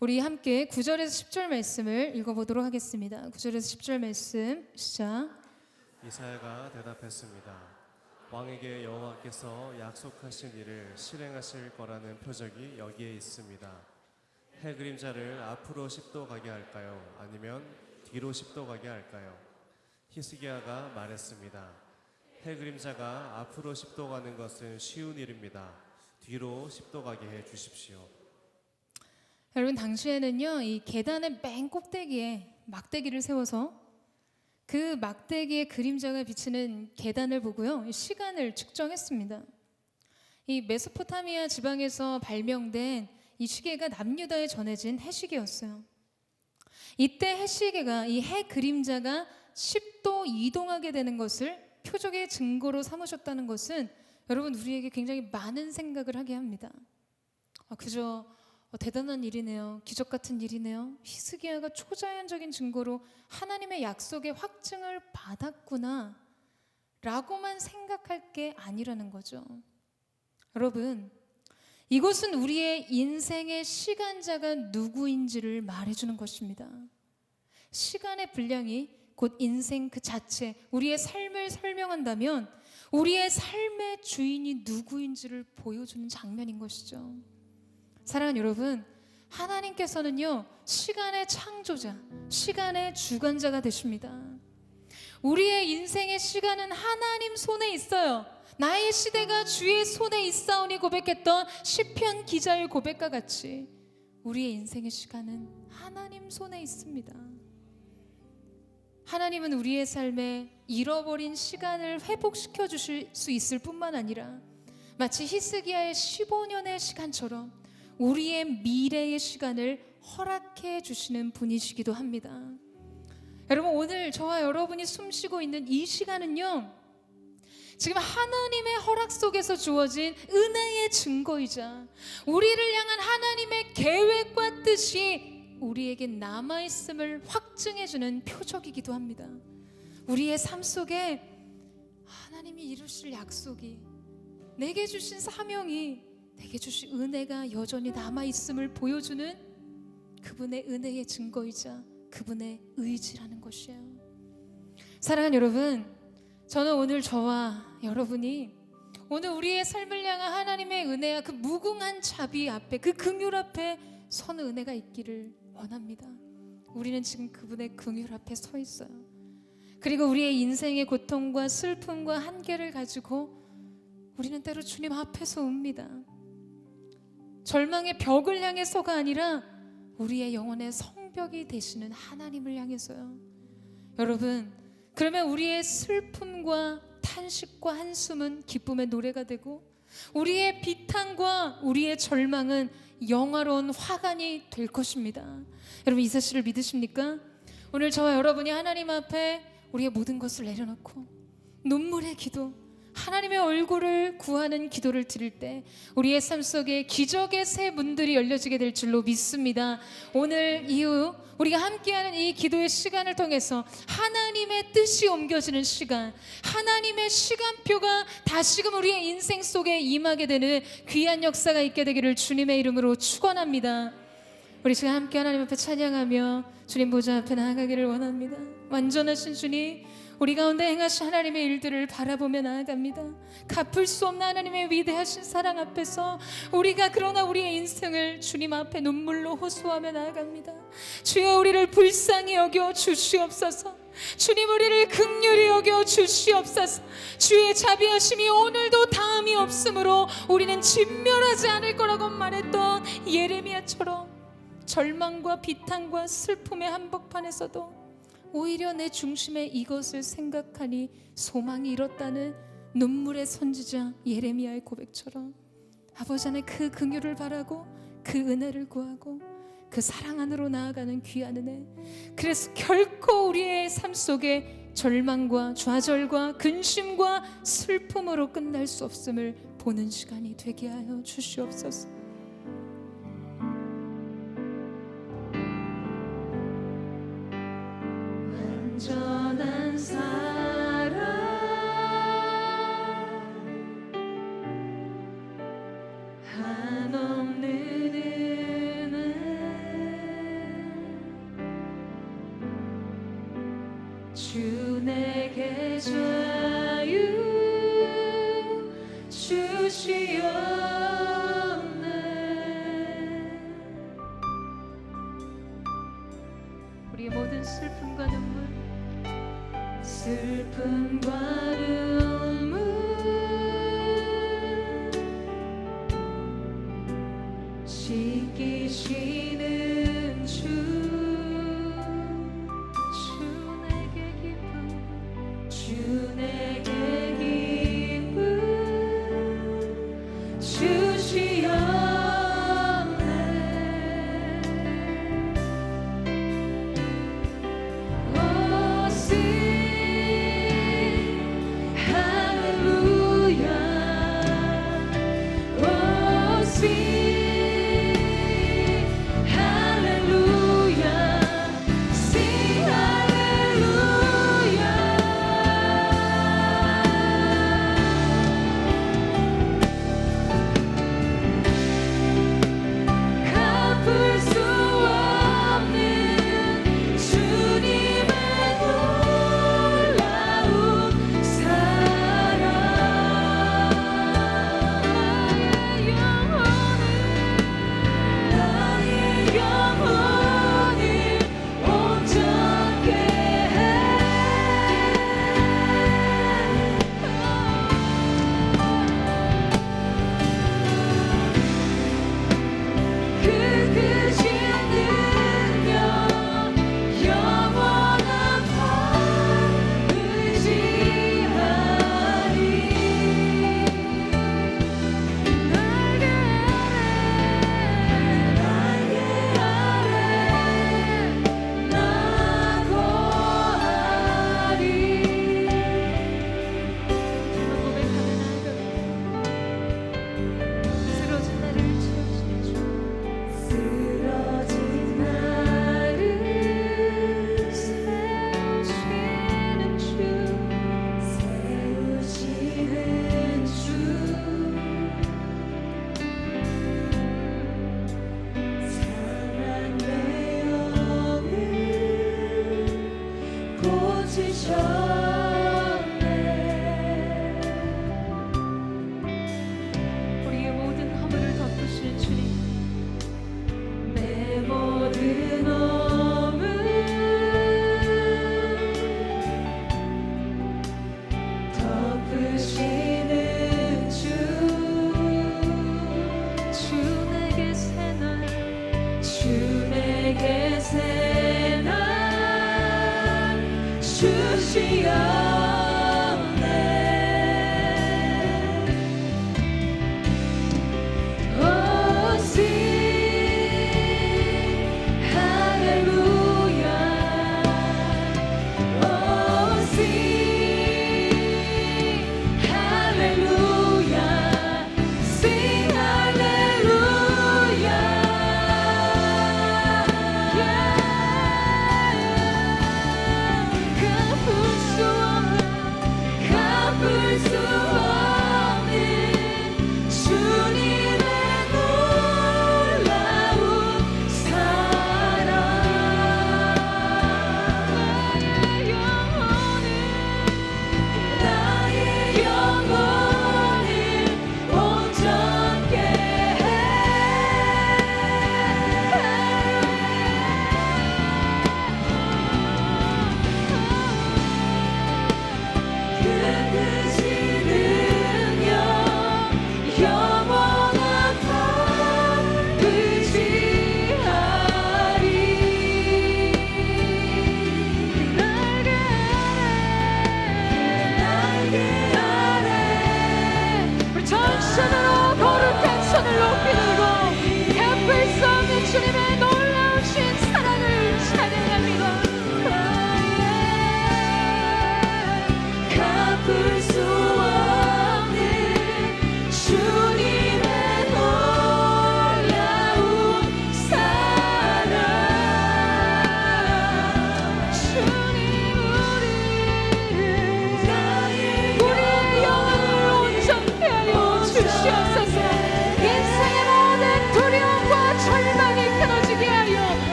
우리 함께 9절에서 10절 말씀을 읽어보도록 하겠습니다. 9절에서 10절 말씀 시작. 이사야가 대답했습니다. 왕에게 여호와께서 약속하신 일을 실행하실 거라는 표적이 여기에 있습니다. 해 그림자를 앞으로 10도 가게 할까요? 아니면 뒤로 10도 가게 할까요? 히스기야가 말했습니다. 해 그림자가 앞으로 10도 가는 것은 쉬운 일입니다. 뒤로 10도 가게 해 주십시오. 여러분, 당시에는요, 이 계단의 맨 꼭대기에 막대기를 세워서 그 막대기의 그림자가 비치는 계단을 보고요, 시간을 측정했습니다. 이 메소포타미아 지방에서 발명된 이 시계가 남유다에 전해진 해시계였어요. 이때 해시계가 이 해 그림자가 10도 이동하게 되는 것을 표적의 증거로 삼으셨다는 것은 여러분, 우리에게 굉장히 많은 생각을 하게 합니다. 그저 대단한 일이네요. 기적 같은 일이네요. 히스기야가 초자연적인 증거로 하나님의 약속의 확증을 받았구나 라고만 생각할 게 아니라는 거죠. 여러분, 이것은 우리의 인생의 시간자가 누구인지를 말해주는 것입니다. 시간의 분량이 곧 인생 그 자체, 우리의 삶을 설명한다면 우리의 삶의 주인이 누구인지를 보여주는 장면인 것이죠. 사랑하는 여러분, 하나님께서는요, 시간의 창조자, 시간의 주관자가 되십니다. 우리의 인생의 시간은 하나님 손에 있어요. 나의 시대가 주의 손에 있사오니 고백했던 시편 기자의 고백과 같이 우리의 인생의 시간은 하나님 손에 있습니다. 하나님은 우리의 삶에 잃어버린 시간을 회복시켜 주실 수 있을 뿐만 아니라 마치 히스기야의 15년의 시간처럼 우리의 미래의 시간을 허락해 주시는 분이시기도 합니다. 여러분, 오늘 저와 여러분이 숨쉬고 있는 이 시간은요, 지금 하나님의 허락 속에서 주어진 은혜의 증거이자 우리를 향한 하나님의 계획과 뜻이 우리에게 남아있음을 확증해주는 표적이기도 합니다. 우리의 삶 속에 하나님이 이루실 약속이, 내게 주신 사명이, 내게 주신 은혜가 여전히 남아있음을 보여주는 그분의 은혜의 증거이자 그분의 의지라는 것이에요. 사랑하는 여러분, 저는 오늘 저와 여러분이 오늘 우리의 삶을 향한 하나님의 은혜와 그 무궁한 자비 앞에, 그 긍휼 앞에 서는 은혜가 있기를 원합니다. 우리는 지금 그분의 긍휼 앞에 서 있어요. 그리고 우리의 인생의 고통과 슬픔과 한계를 가지고 우리는 때로 주님 앞에서 웁니다. 절망의 벽을 향해서가 아니라 우리의 영혼의 성벽이 되시는 하나님을 향해서요. 여러분, 그러면 우리의 슬픔과 탄식과 한숨은 기쁨의 노래가 되고 우리의 비탄과 우리의 절망은 영화로운 화관이 될 것입니다. 여러분, 이 사실을 믿으십니까? 오늘 저와 여러분이 하나님 앞에 우리의 모든 것을 내려놓고 눈물의 기도, 하나님의 얼굴을 구하는 기도를 드릴 때 우리의 삶 속에 기적의 새 문들이 열려지게 될 줄로 믿습니다. 오늘 이후 우리가 함께하는 이 기도의 시간을 통해서 하나님의 뜻이 옮겨지는 시간, 하나님의 시간표가 다시금 우리의 인생 속에 임하게 되는 귀한 역사가 있게 되기를 주님의 이름으로 축원합니다. 우리 지금 함께 하나님 앞에 찬양하며 주님 보좌 앞에 나아가기를 원합니다. 완전하신 주님, 우리 가운데 행하신 하나님의 일들을 바라보며 나아갑니다. 갚을 수 없는 하나님의 위대하신 사랑 앞에서 우리가 그러나 우리의 인생을 주님 앞에 눈물로 호소하며 나아갑니다. 주여, 우리를 불쌍히 여겨 주시옵소서. 주님, 우리를 긍휼히 여겨 주시옵소서. 주의 자비하심이 오늘도 다함이 없으므로 우리는 진멸하지 않을 거라고 말했던 예레미야처럼 절망과 비탄과 슬픔의 한복판에서도 오히려 내 중심에 이것을 생각하니 소망이 잃었다는 눈물의 선지자 예레미야의 고백처럼 아버지 안에 그 긍휼을 바라고 그 은혜를 구하고 그 사랑 안으로 나아가는 귀한 은혜, 그래서 결코 우리의 삶 속에 절망과 좌절과 근심과 슬픔으로 끝날 수 없음을 보는 시간이 되게 하여 주시옵소서. 완전한 사랑 한없는 은혜 주 내게 자유 주시옵네. 우리의 모든 슬픔과 눈물 씻기시는 주 내게 기쁨 주 내게 기쁨 주시옵네. Oh, sing hallelujah. Oh, sing 우리의 모든 허물을 덮으실 주님, 내 모든 허물 덮으시는 주 내게 새날 주 내게 새날 주시옵네. Oh, sing hallelujah. Oh, sing hallelujah. Sing hallelujah. Yeah. 그 분수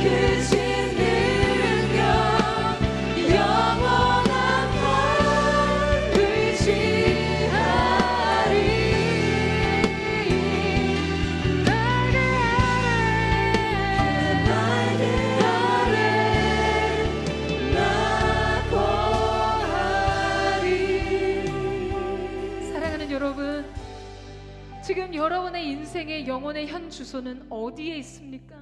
크신 능력 영원한 날 의지하리. 날개 아래 나 거하리. 사랑하는 여러분, 지금 여러분의 인생의 영혼의 현 주소는 어디에 있습니까?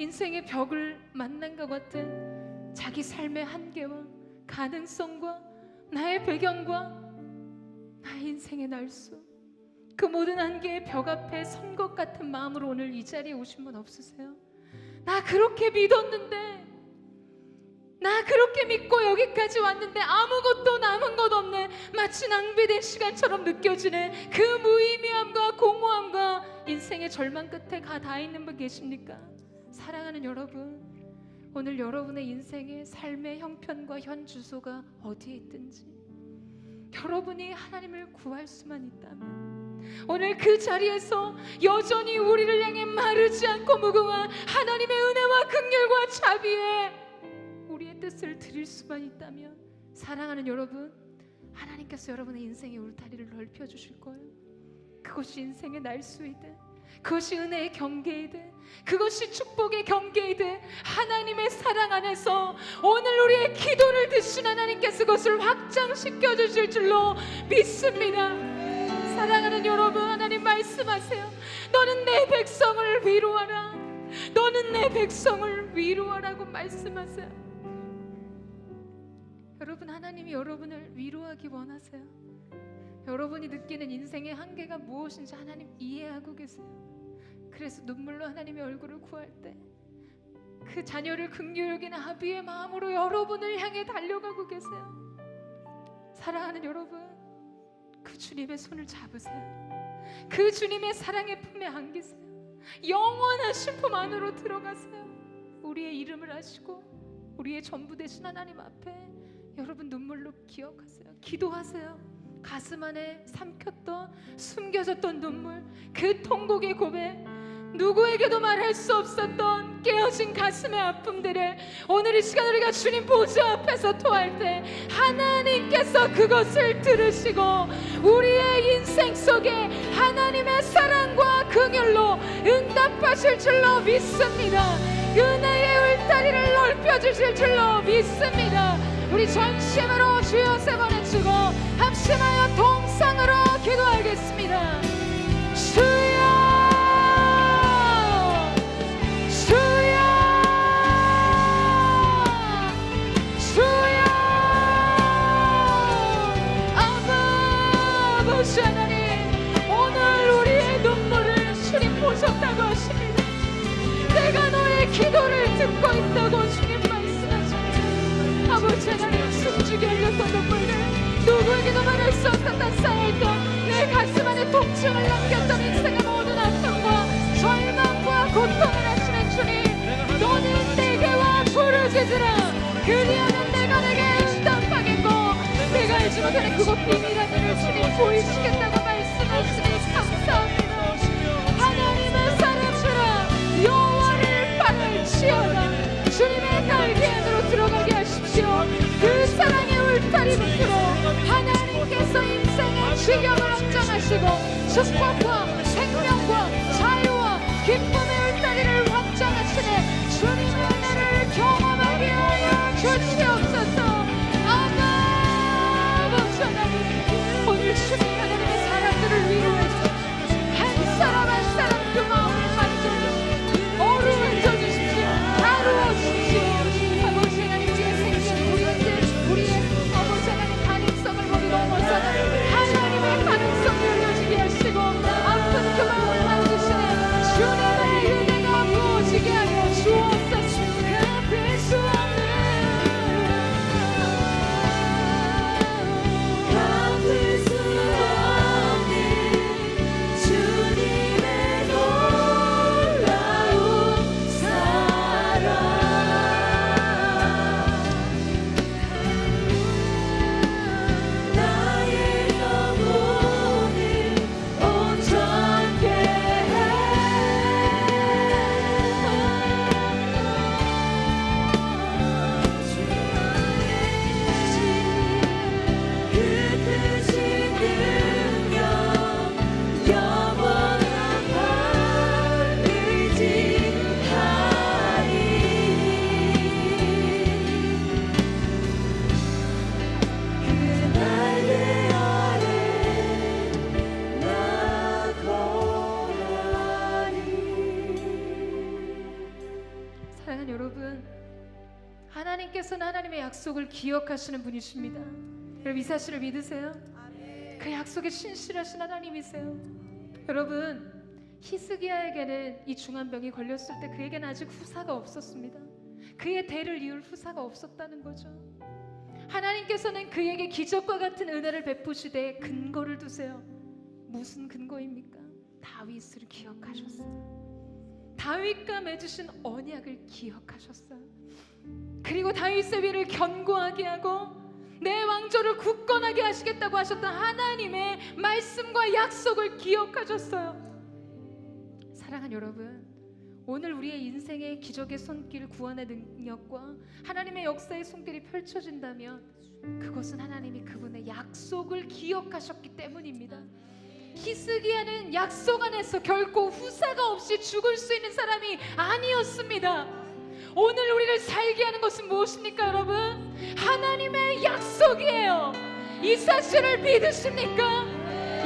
인생의 벽을 만난 것 같은 자기 삶의 한계와 가능성과 나의 배경과 나의 인생의 날수, 그 모든 한계의 벽 앞에 선 것 같은 마음으로 오늘 이 자리에 오신 분 없으세요? 나 그렇게 믿었는데, 나 그렇게 믿고 여기까지 왔는데 아무것도 남은 것 없네, 마치 낭비된 시간처럼 느껴지는 그 무의미함과 공허함과 인생의 절망 끝에 다 있는 분 계십니까? 사랑하는 여러분, 오늘 여러분의 인생의 삶의 형편과 현 주소가 어디에 있든지 여러분이 하나님을 구할 수만 있다면 오늘 그 자리에서 여전히 우리를 향해 마르지 않고 무궁한 하나님의 은혜와 긍휼과 자비에 우리의 뜻을 드릴 수만 있다면, 사랑하는 여러분, 하나님께서 여러분의 인생의 울타리를 넓혀주실 거예요. 그것이 인생의 날수이든, 그것이 은혜의 경계이든, 그것이 축복의 경계이든, 하나님의 사랑 안에서 오늘 우리의 기도를 듣신 하나님께서 그것을 확장시켜 주실 줄로 믿습니다. 사랑하는 여러분, 하나님 말씀하세요. 너는 내 백성을 위로하라. 너는 내 백성을 위로하라고 말씀하세요. 여러분, 하나님이 여러분을 위로하기 원하세요. 여러분이 느끼는 인생의 한계가 무엇인지 하나님 이해하고 계세요. 그래서 눈물로 하나님의 얼굴을 구할 때 그 자녀를 긍휼히 여기는 아비의 마음으로 여러분을 향해 달려가고 계세요. 사랑하는 여러분, 그 주님의 손을 잡으세요. 그 주님의 사랑의 품에 안기세요. 영원하신 품 안으로 들어가세요. 우리의 이름을 아시고 우리의 전부 되신 하나님 앞에 여러분 눈물로 기억하세요. 기도하세요. 가슴 안에 삼켰던, 숨겨졌던 눈물, 그 통곡의 고백, 누구에게도 말할 수 없었던 깨어진 가슴의 아픔들을 오늘 이 시간 우리가 주님 보좌 앞에서 토할 때 하나님께서 그것을 들으시고 우리의 인생 속에 하나님의 사랑과 긍휼로 응답하실 줄로 믿습니다. 은혜의 울타리를 넓혀주실 줄로 믿습니다. 우리 전심으로 주여 세 번 외치고 합심하여 동상으로 기도하겠습니다. 주여, 주여, 주여. 아버지 하나님, 오늘 우리의 눈물을 주님 보셨다고 하십니다. 내가 너의 기도를 듣고 있다고 주님 말씀하십니다. 아버지 하나님, 숨죽여 흘렸던 눈물을, 누구에게도 말할 수 없었던 쌓여있던 내 가슴 안에 통증을 남겼던 인생의 모든 아픔과 절망과 고통을 하시는 주님, 너는 내게와 부르짖으라. 그리하면 내가 내게 응답하겠고 내가 알지 못하는 그곳 비밀한 일을 주님 보이시겠다고 말씀하시니 감사합니다. 하나님의 사람들아, 여호와를 바랄지어다. 주님의 날개 안으로 들어가게 하십시오. 그 사랑의 울타리 밑으로 하나님께서 인생의 지경을 확장하시고 축복과 생명과 자유와 기쁨의 울타리를 확장하시네 주님의 은혜를 경험하게 하여 주시옵소서. 아버지 하나님, 오늘 주님 하나님의 사람들을 위로해 주십시오. 한 사람 한 사람 그 마음을 만져주십시오. 어루만져 주십시오. 다루어 주십시오. 아버지 하나님, 우리의 생명, 우리의 아버지 하나님 가능성을 우리 넘어서는 하나님의 가능성을 열려지게 하시고, 하나님께서는 하나님의 약속을 기억하시는 분이십니다. 여러분 이 사실을 믿으세요? 그 약속에 신실하신 하나님이세요. 여러분 히스기야에게는 이 중환병이 걸렸을 때 그에게는 아직 후사가 없었습니다. 그의 대를 이을 후사가 없었다는 거죠. 하나님께서는 그에게 기적과 같은 은혜를 베푸시되 근거를 두세요. 무슨 근거입니까? 다윗을 기억하셨어요. 다윗과 맺으신 언약을 기억하셨어요. 그리고 다윗의 위를 견고하게 하고 내 왕조를 굳건하게 하시겠다고 하셨던 하나님의 말씀과 약속을 기억하셨어요. 사랑하는 여러분, 오늘 우리의 인생의 기적의 손길, 구원의 능력과 하나님의 역사의 손길이 펼쳐진다면 그것은 하나님이 그분의 약속을 기억하셨기 때문입니다. 히스기야는 약속 안에서 결코 후사가 없이 죽을 수 있는 사람이 아니었습니다. 오늘 우리를 살게 하는 것은 무엇입니까, 여러분? 하나님의 약속이에요. 이 사실을 믿으십니까?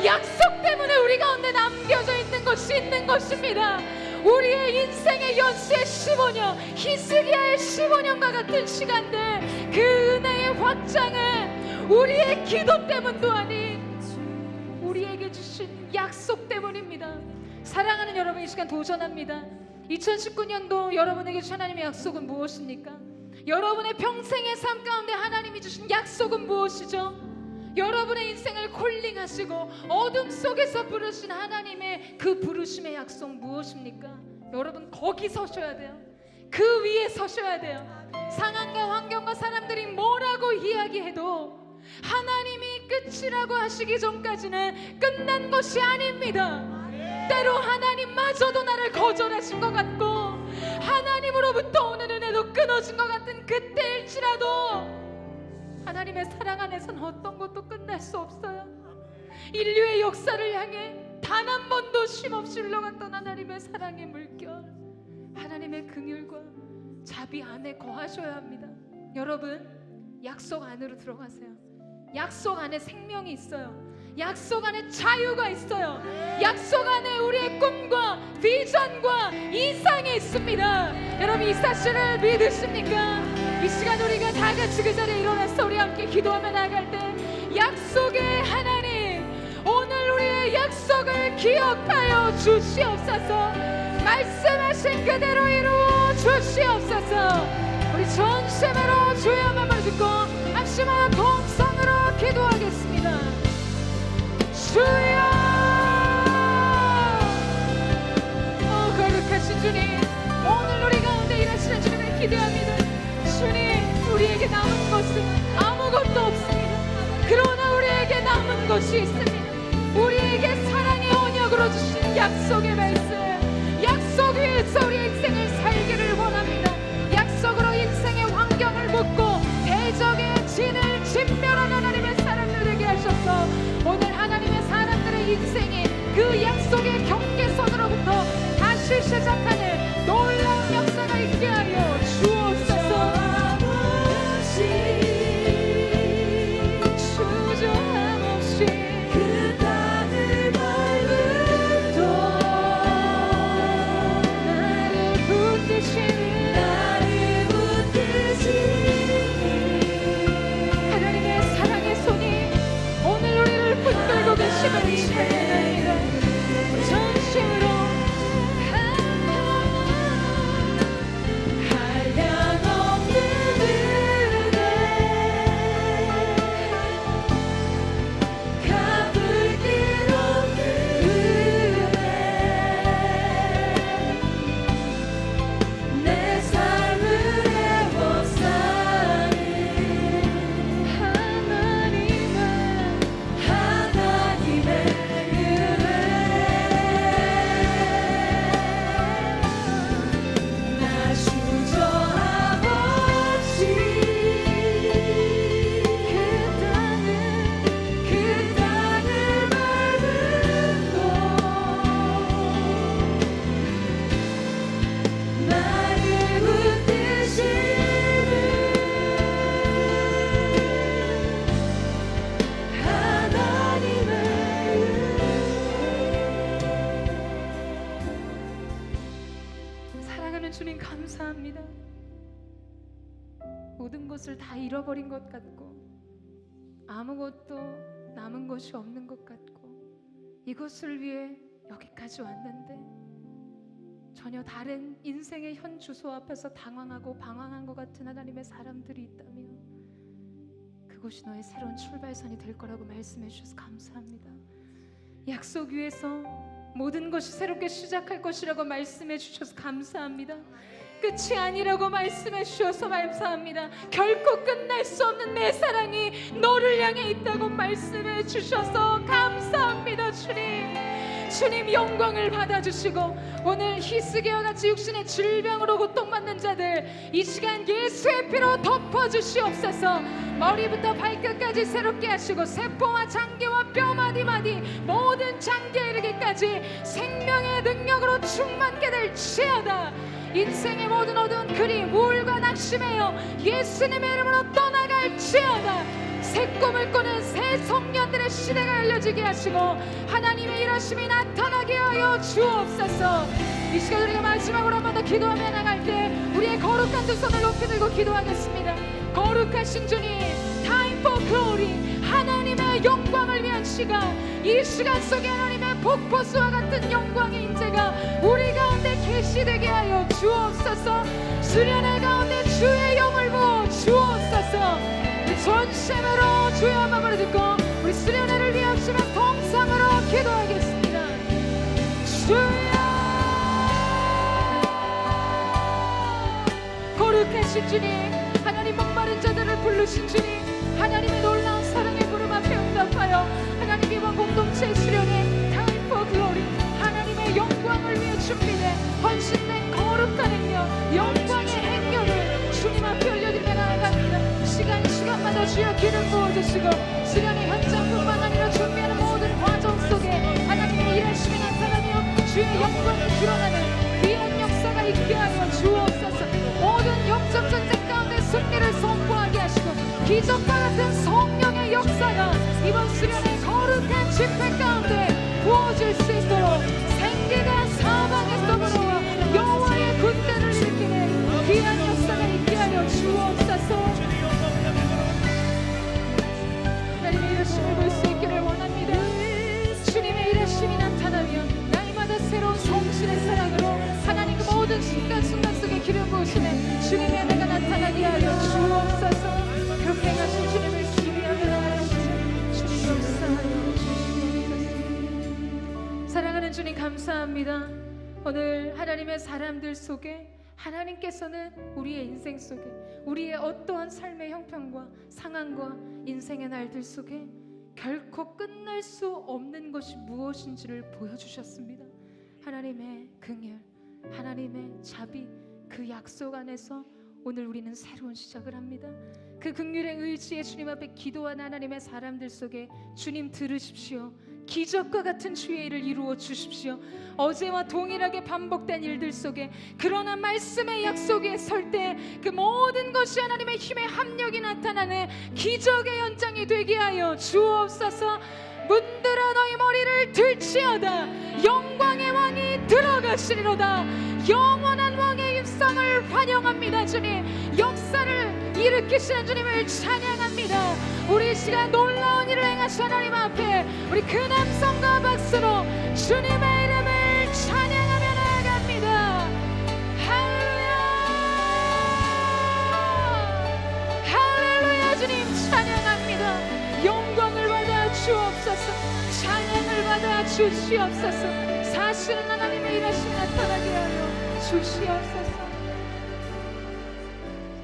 약속 때문에 우리 가운데 남겨져 있는 것이 있는 것입니다. 우리의 인생의 연수의 15년, 히스기야의 15년과 같은 시간들, 그 은혜의 확장은 우리의 기도 때문도 아닌 우리에게 주신 약속 때문입니다. 사랑하는 여러분, 이 시간 도전합니다. 2019년도 여러분에게 주신 하나님의 약속은 무엇입니까? 여러분의 평생의 삶 가운데 하나님이 주신 약속은 무엇이죠? 여러분의 인생을 콜링하시고 어둠 속에서 부르신 하나님의 그 부르심의 약속 무엇입니까? 여러분 거기 서셔야 돼요. 그 위에 서셔야 돼요. 상황과 환경과 사람들이 뭐라고 이야기해도 하나님이 끝이라고 하시기 전까지는 끝난 것이 아닙니다. 때로 하나님마저도 나를 거절하신 것 같고 하나님으로부터 오는 은혜도 끊어진 것 같은 그때일지라도 하나님의 사랑 안에서는 어떤 것도 끝날 수 없어요. 인류의 역사를 향해 단 한 번도 쉼없이 흘러갔던 하나님의 사랑의 물결, 하나님의 긍휼과 자비 안에 거하셔야 합니다. 여러분 약속 안으로 들어가세요. 약속 안에 생명이 있어요. 약속 안에 자유가 있어요. 약속 안에 우리의 꿈과 비전과 이상이 있습니다. 여러분 이 사실을 믿으십니까? 이 시간 우리가 다 같이 그 자리에 일어나서 우리 함께 기도하며 나아갈 때 약속의 하나님, 오늘 우리의 약속을 기억하여 주시옵소서. 말씀하신 그대로 이루어 주시옵소서. 우리 전심으로 주의 음성을 듣고 합심하여 동성으로 기도하겠습니다. 주여, 거룩하신 주님, 오늘 우리 가운데 일하시는 주님을 기대합니다. 주님, 우리에게 남은 것은 아무것도 없습니다. 그러나 우리에게 남은 것이 있습니다. 우리에게 사랑의 언약으로 주신 약속의 말씀, 약속 위에서 우리 인생을 살기를 원합니다. 약속으로 인생의 환경을 묻고 대적의 진을 진멸하는 하나님의 사람들 되게 하셔서 오늘 하나님의 사람들의 인생이 그 약속의 경계선으로부터 다시 시작하는 놀라운 역사가 있게 하여 주옵소서. 것을 다 잃어버린 것 같고 아무것도 남은 것이 없는 것 같고 이것을 위해 여기까지 왔는데 전혀 다른 인생의 현 주소 앞에서 당황하고 방황한 것 같은 하나님의 사람들이 있다면 그곳이 너의 새로운 출발선이 될 거라고 말씀해 주셔서 감사합니다. 약속 위에서 모든 것이 새롭게 시작할 것이라고 말씀해 주셔서 감사합니다. 끝이 아니라고 말씀해 주셔서 감사합니다. 결코 끝날 수 없는 내 사랑이 너를 향해 있다고 말씀해 주셔서 감사합니다. 주님 영광을 받아주시고 오늘 히스기야와 같이 육신의 질병으로 고통받는 자들 이 시간 예수의 피로 덮어주시옵소서. 머리부터 발끝까지 새롭게 하시고 세포와 장기와 뼈 마디마디 모든 장기에 이르기까지 생명의 능력으로 충만케 될지어다. 인생의 모든 어두운 그림 우울과 낙심하여 예수님의 이름으로 떠나갈지어다. 새 꿈을 꾸는 새 청년들의 시대가 열려지게 하시고 하나님의 일하심이 나타나게 하여 주옵소서. 이 시간 우리가 마지막으로 한 번 더 기도하며 나갈 때 우리의 거룩한 두 손을 높이 들고 기도하겠습니다. 거룩하신 주님, Time for Glory, 하나님의 영광을 위한 시간, 이 시간 속에 하나님의 폭포수와 같은 영광의 인재가 우리 가운데 계시되게 하여 주옵소서. 수련회 가운데 주의 영을 부어 주옵소서. 전심으로 주의 음성을 듣고 우리 수련회를 위해 합심한 동성으로 기도하겠습니다. 주여, 거룩하신 주님, 하나님 목마른 자들을 부르신 주님, 하나님의 놀라운 사랑의 부름 앞에 응답하여 하나님 이번 공동체 수련회 Time for Glory, 하나님의 영광을 위해 준비된 헌신된 거룩한 행렬, 영광의 행렬을 주님 앞에 올려드리며 나아갑니다. 시간마다 주여 기름 부어주시고 수련의 현장뿐만 아니라 준비하는 모든 과정 속에 하나님의 일하심이 나타나며 주의 영광이 드러나는 귀한 역사가 있게 하여 주옵소서. 모든 영적 전쟁 가운데 승리를 선포하게 하시고 기적과 같은 성령의 역사가 이번 수련의 거룩한 집회 가운데 부어질 수 있도록 생기가 사방에서 불어와 여호와의 군대를 일으키는 귀한 역사가 있게 하여 주옵소서. 하나님의 일하심을 볼 수 있기를 원합니다. 주님의 일하심이 나타나면 날마다 새로운 성실의 사랑으로 하나님 그 모든 순간순간 속에 기름 부으시는 주님의 은혜가 나타나게 하여 주옵소서. 그렇게 행하신 주님을 기리하며 나아가시는 주님 역사하여 주시옵소서. 사랑하는 주님 감사합니다. 오늘 하나님의 사람들 속에 하나님께서는 우리의 인생 속에 우리의 어떠한 삶의 형편과 상황과 인생의 날들 속에 결코 끝날 수 없는 것이 무엇인지를 보여주셨습니다. 하나님의 긍휼, 하나님의 자비, 그 약속 안에서 오늘 우리는 새로운 시작을 합니다. 그 긍휼의 의지에 주님 앞에 기도하는 하나님의 사람들 속에 주님 들으십시오. 기적과 같은 주의 일을 이루어 주십시오. 어제와 동일하게 반복된 일들 속에 그러나 말씀의 약속에 설 때 그 모든 것이 하나님의 힘의 합력이 나타나는 기적의 연장이 되게 하여 주옵소서. 문들어 너희 머리를 들지어다. 영광의 왕이 들어가시리로다. 영원한 왕의 입성을 환영합니다. 주님, 역사를 일으키시는 주님을 찬양합니다. 우리 시간 놀라운 일을 행하신 하나님 앞에 우리 그 남성과 박수로 주님의 이름을 찬양하며 나아갑니다. 할렐루야, 할렐루야. 주님 찬양합니다. 영광을 받아 주옵소서. 찬양을 받아 주시옵소서. 사실은 하나님의 일하심이 나타나게 하여 주시옵소서.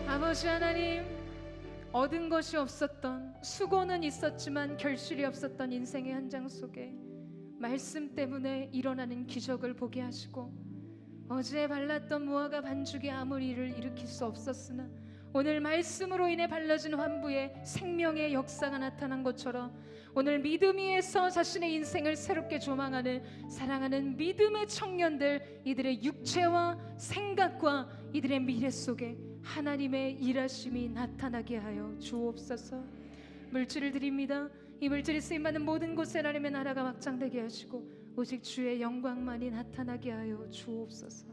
아버지 하나님, 얻은 것이 없었던, 수고는 있었지만 결실이 없었던 인생의 현장 속에 말씀 때문에 일어나는 기적을 보게 하시고 어제 발랐던 무화과 반죽이 아무리 이를 일으킬 수 없었으나 오늘 말씀으로 인해 발라진 환부에 생명의 역사가 나타난 것처럼 오늘 믿음 위에서 자신의 인생을 새롭게 조망하는 사랑하는 믿음의 청년들, 이들의 육체와 생각과 이들의 미래 속에 하나님의 일하심이 나타나게 하여 주옵소서. 물질을 드립니다. 이 물질이 쓰임받는 모든 곳에 하나님의 나라가 확장되게 하시고 오직 주의 영광만이 나타나게 하여 주옵소서.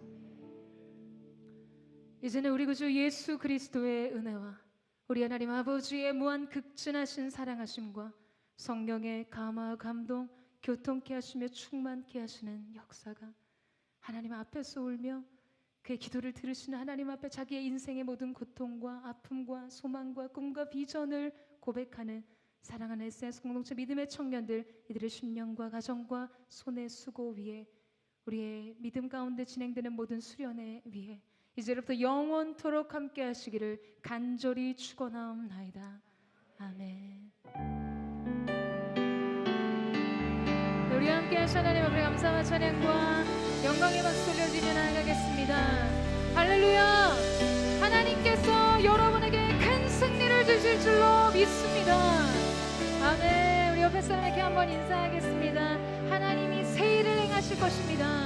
이제는 우리 구주 예수 그리스도의 은혜와 우리 하나님 아버지의 무한 극진하신 사랑하심과 성령의 감화 감동 교통케 하시며 충만케 하시는 역사가 하나님 앞에서 울며 그의 기도를 들으시는 하나님 앞에 자기의 인생의 모든 고통과 아픔과 소망과 꿈과 비전을 고백하는 사랑하는 SS 공동체 믿음의 청년들, 이들의 심령과 가정과 손의 수고 위에, 우리의 믿음 가운데 진행되는 모든 수련회 위에 이제부터 영원토록 함께 하시기를 간절히 축원하옵나이다. 아멘. 우리 함께 하신 하나님 앞에 감사와 찬양과 영광의 박수 올려드리며 나아가겠습니다. 할렐루야. 하나님께서 여러분에게 큰 승리를 주실 줄로 믿습니다. 아멘. 우리 옆에 사람에게 한번 인사하겠습니다. 하나님이 새 일을 행하실 것입니다.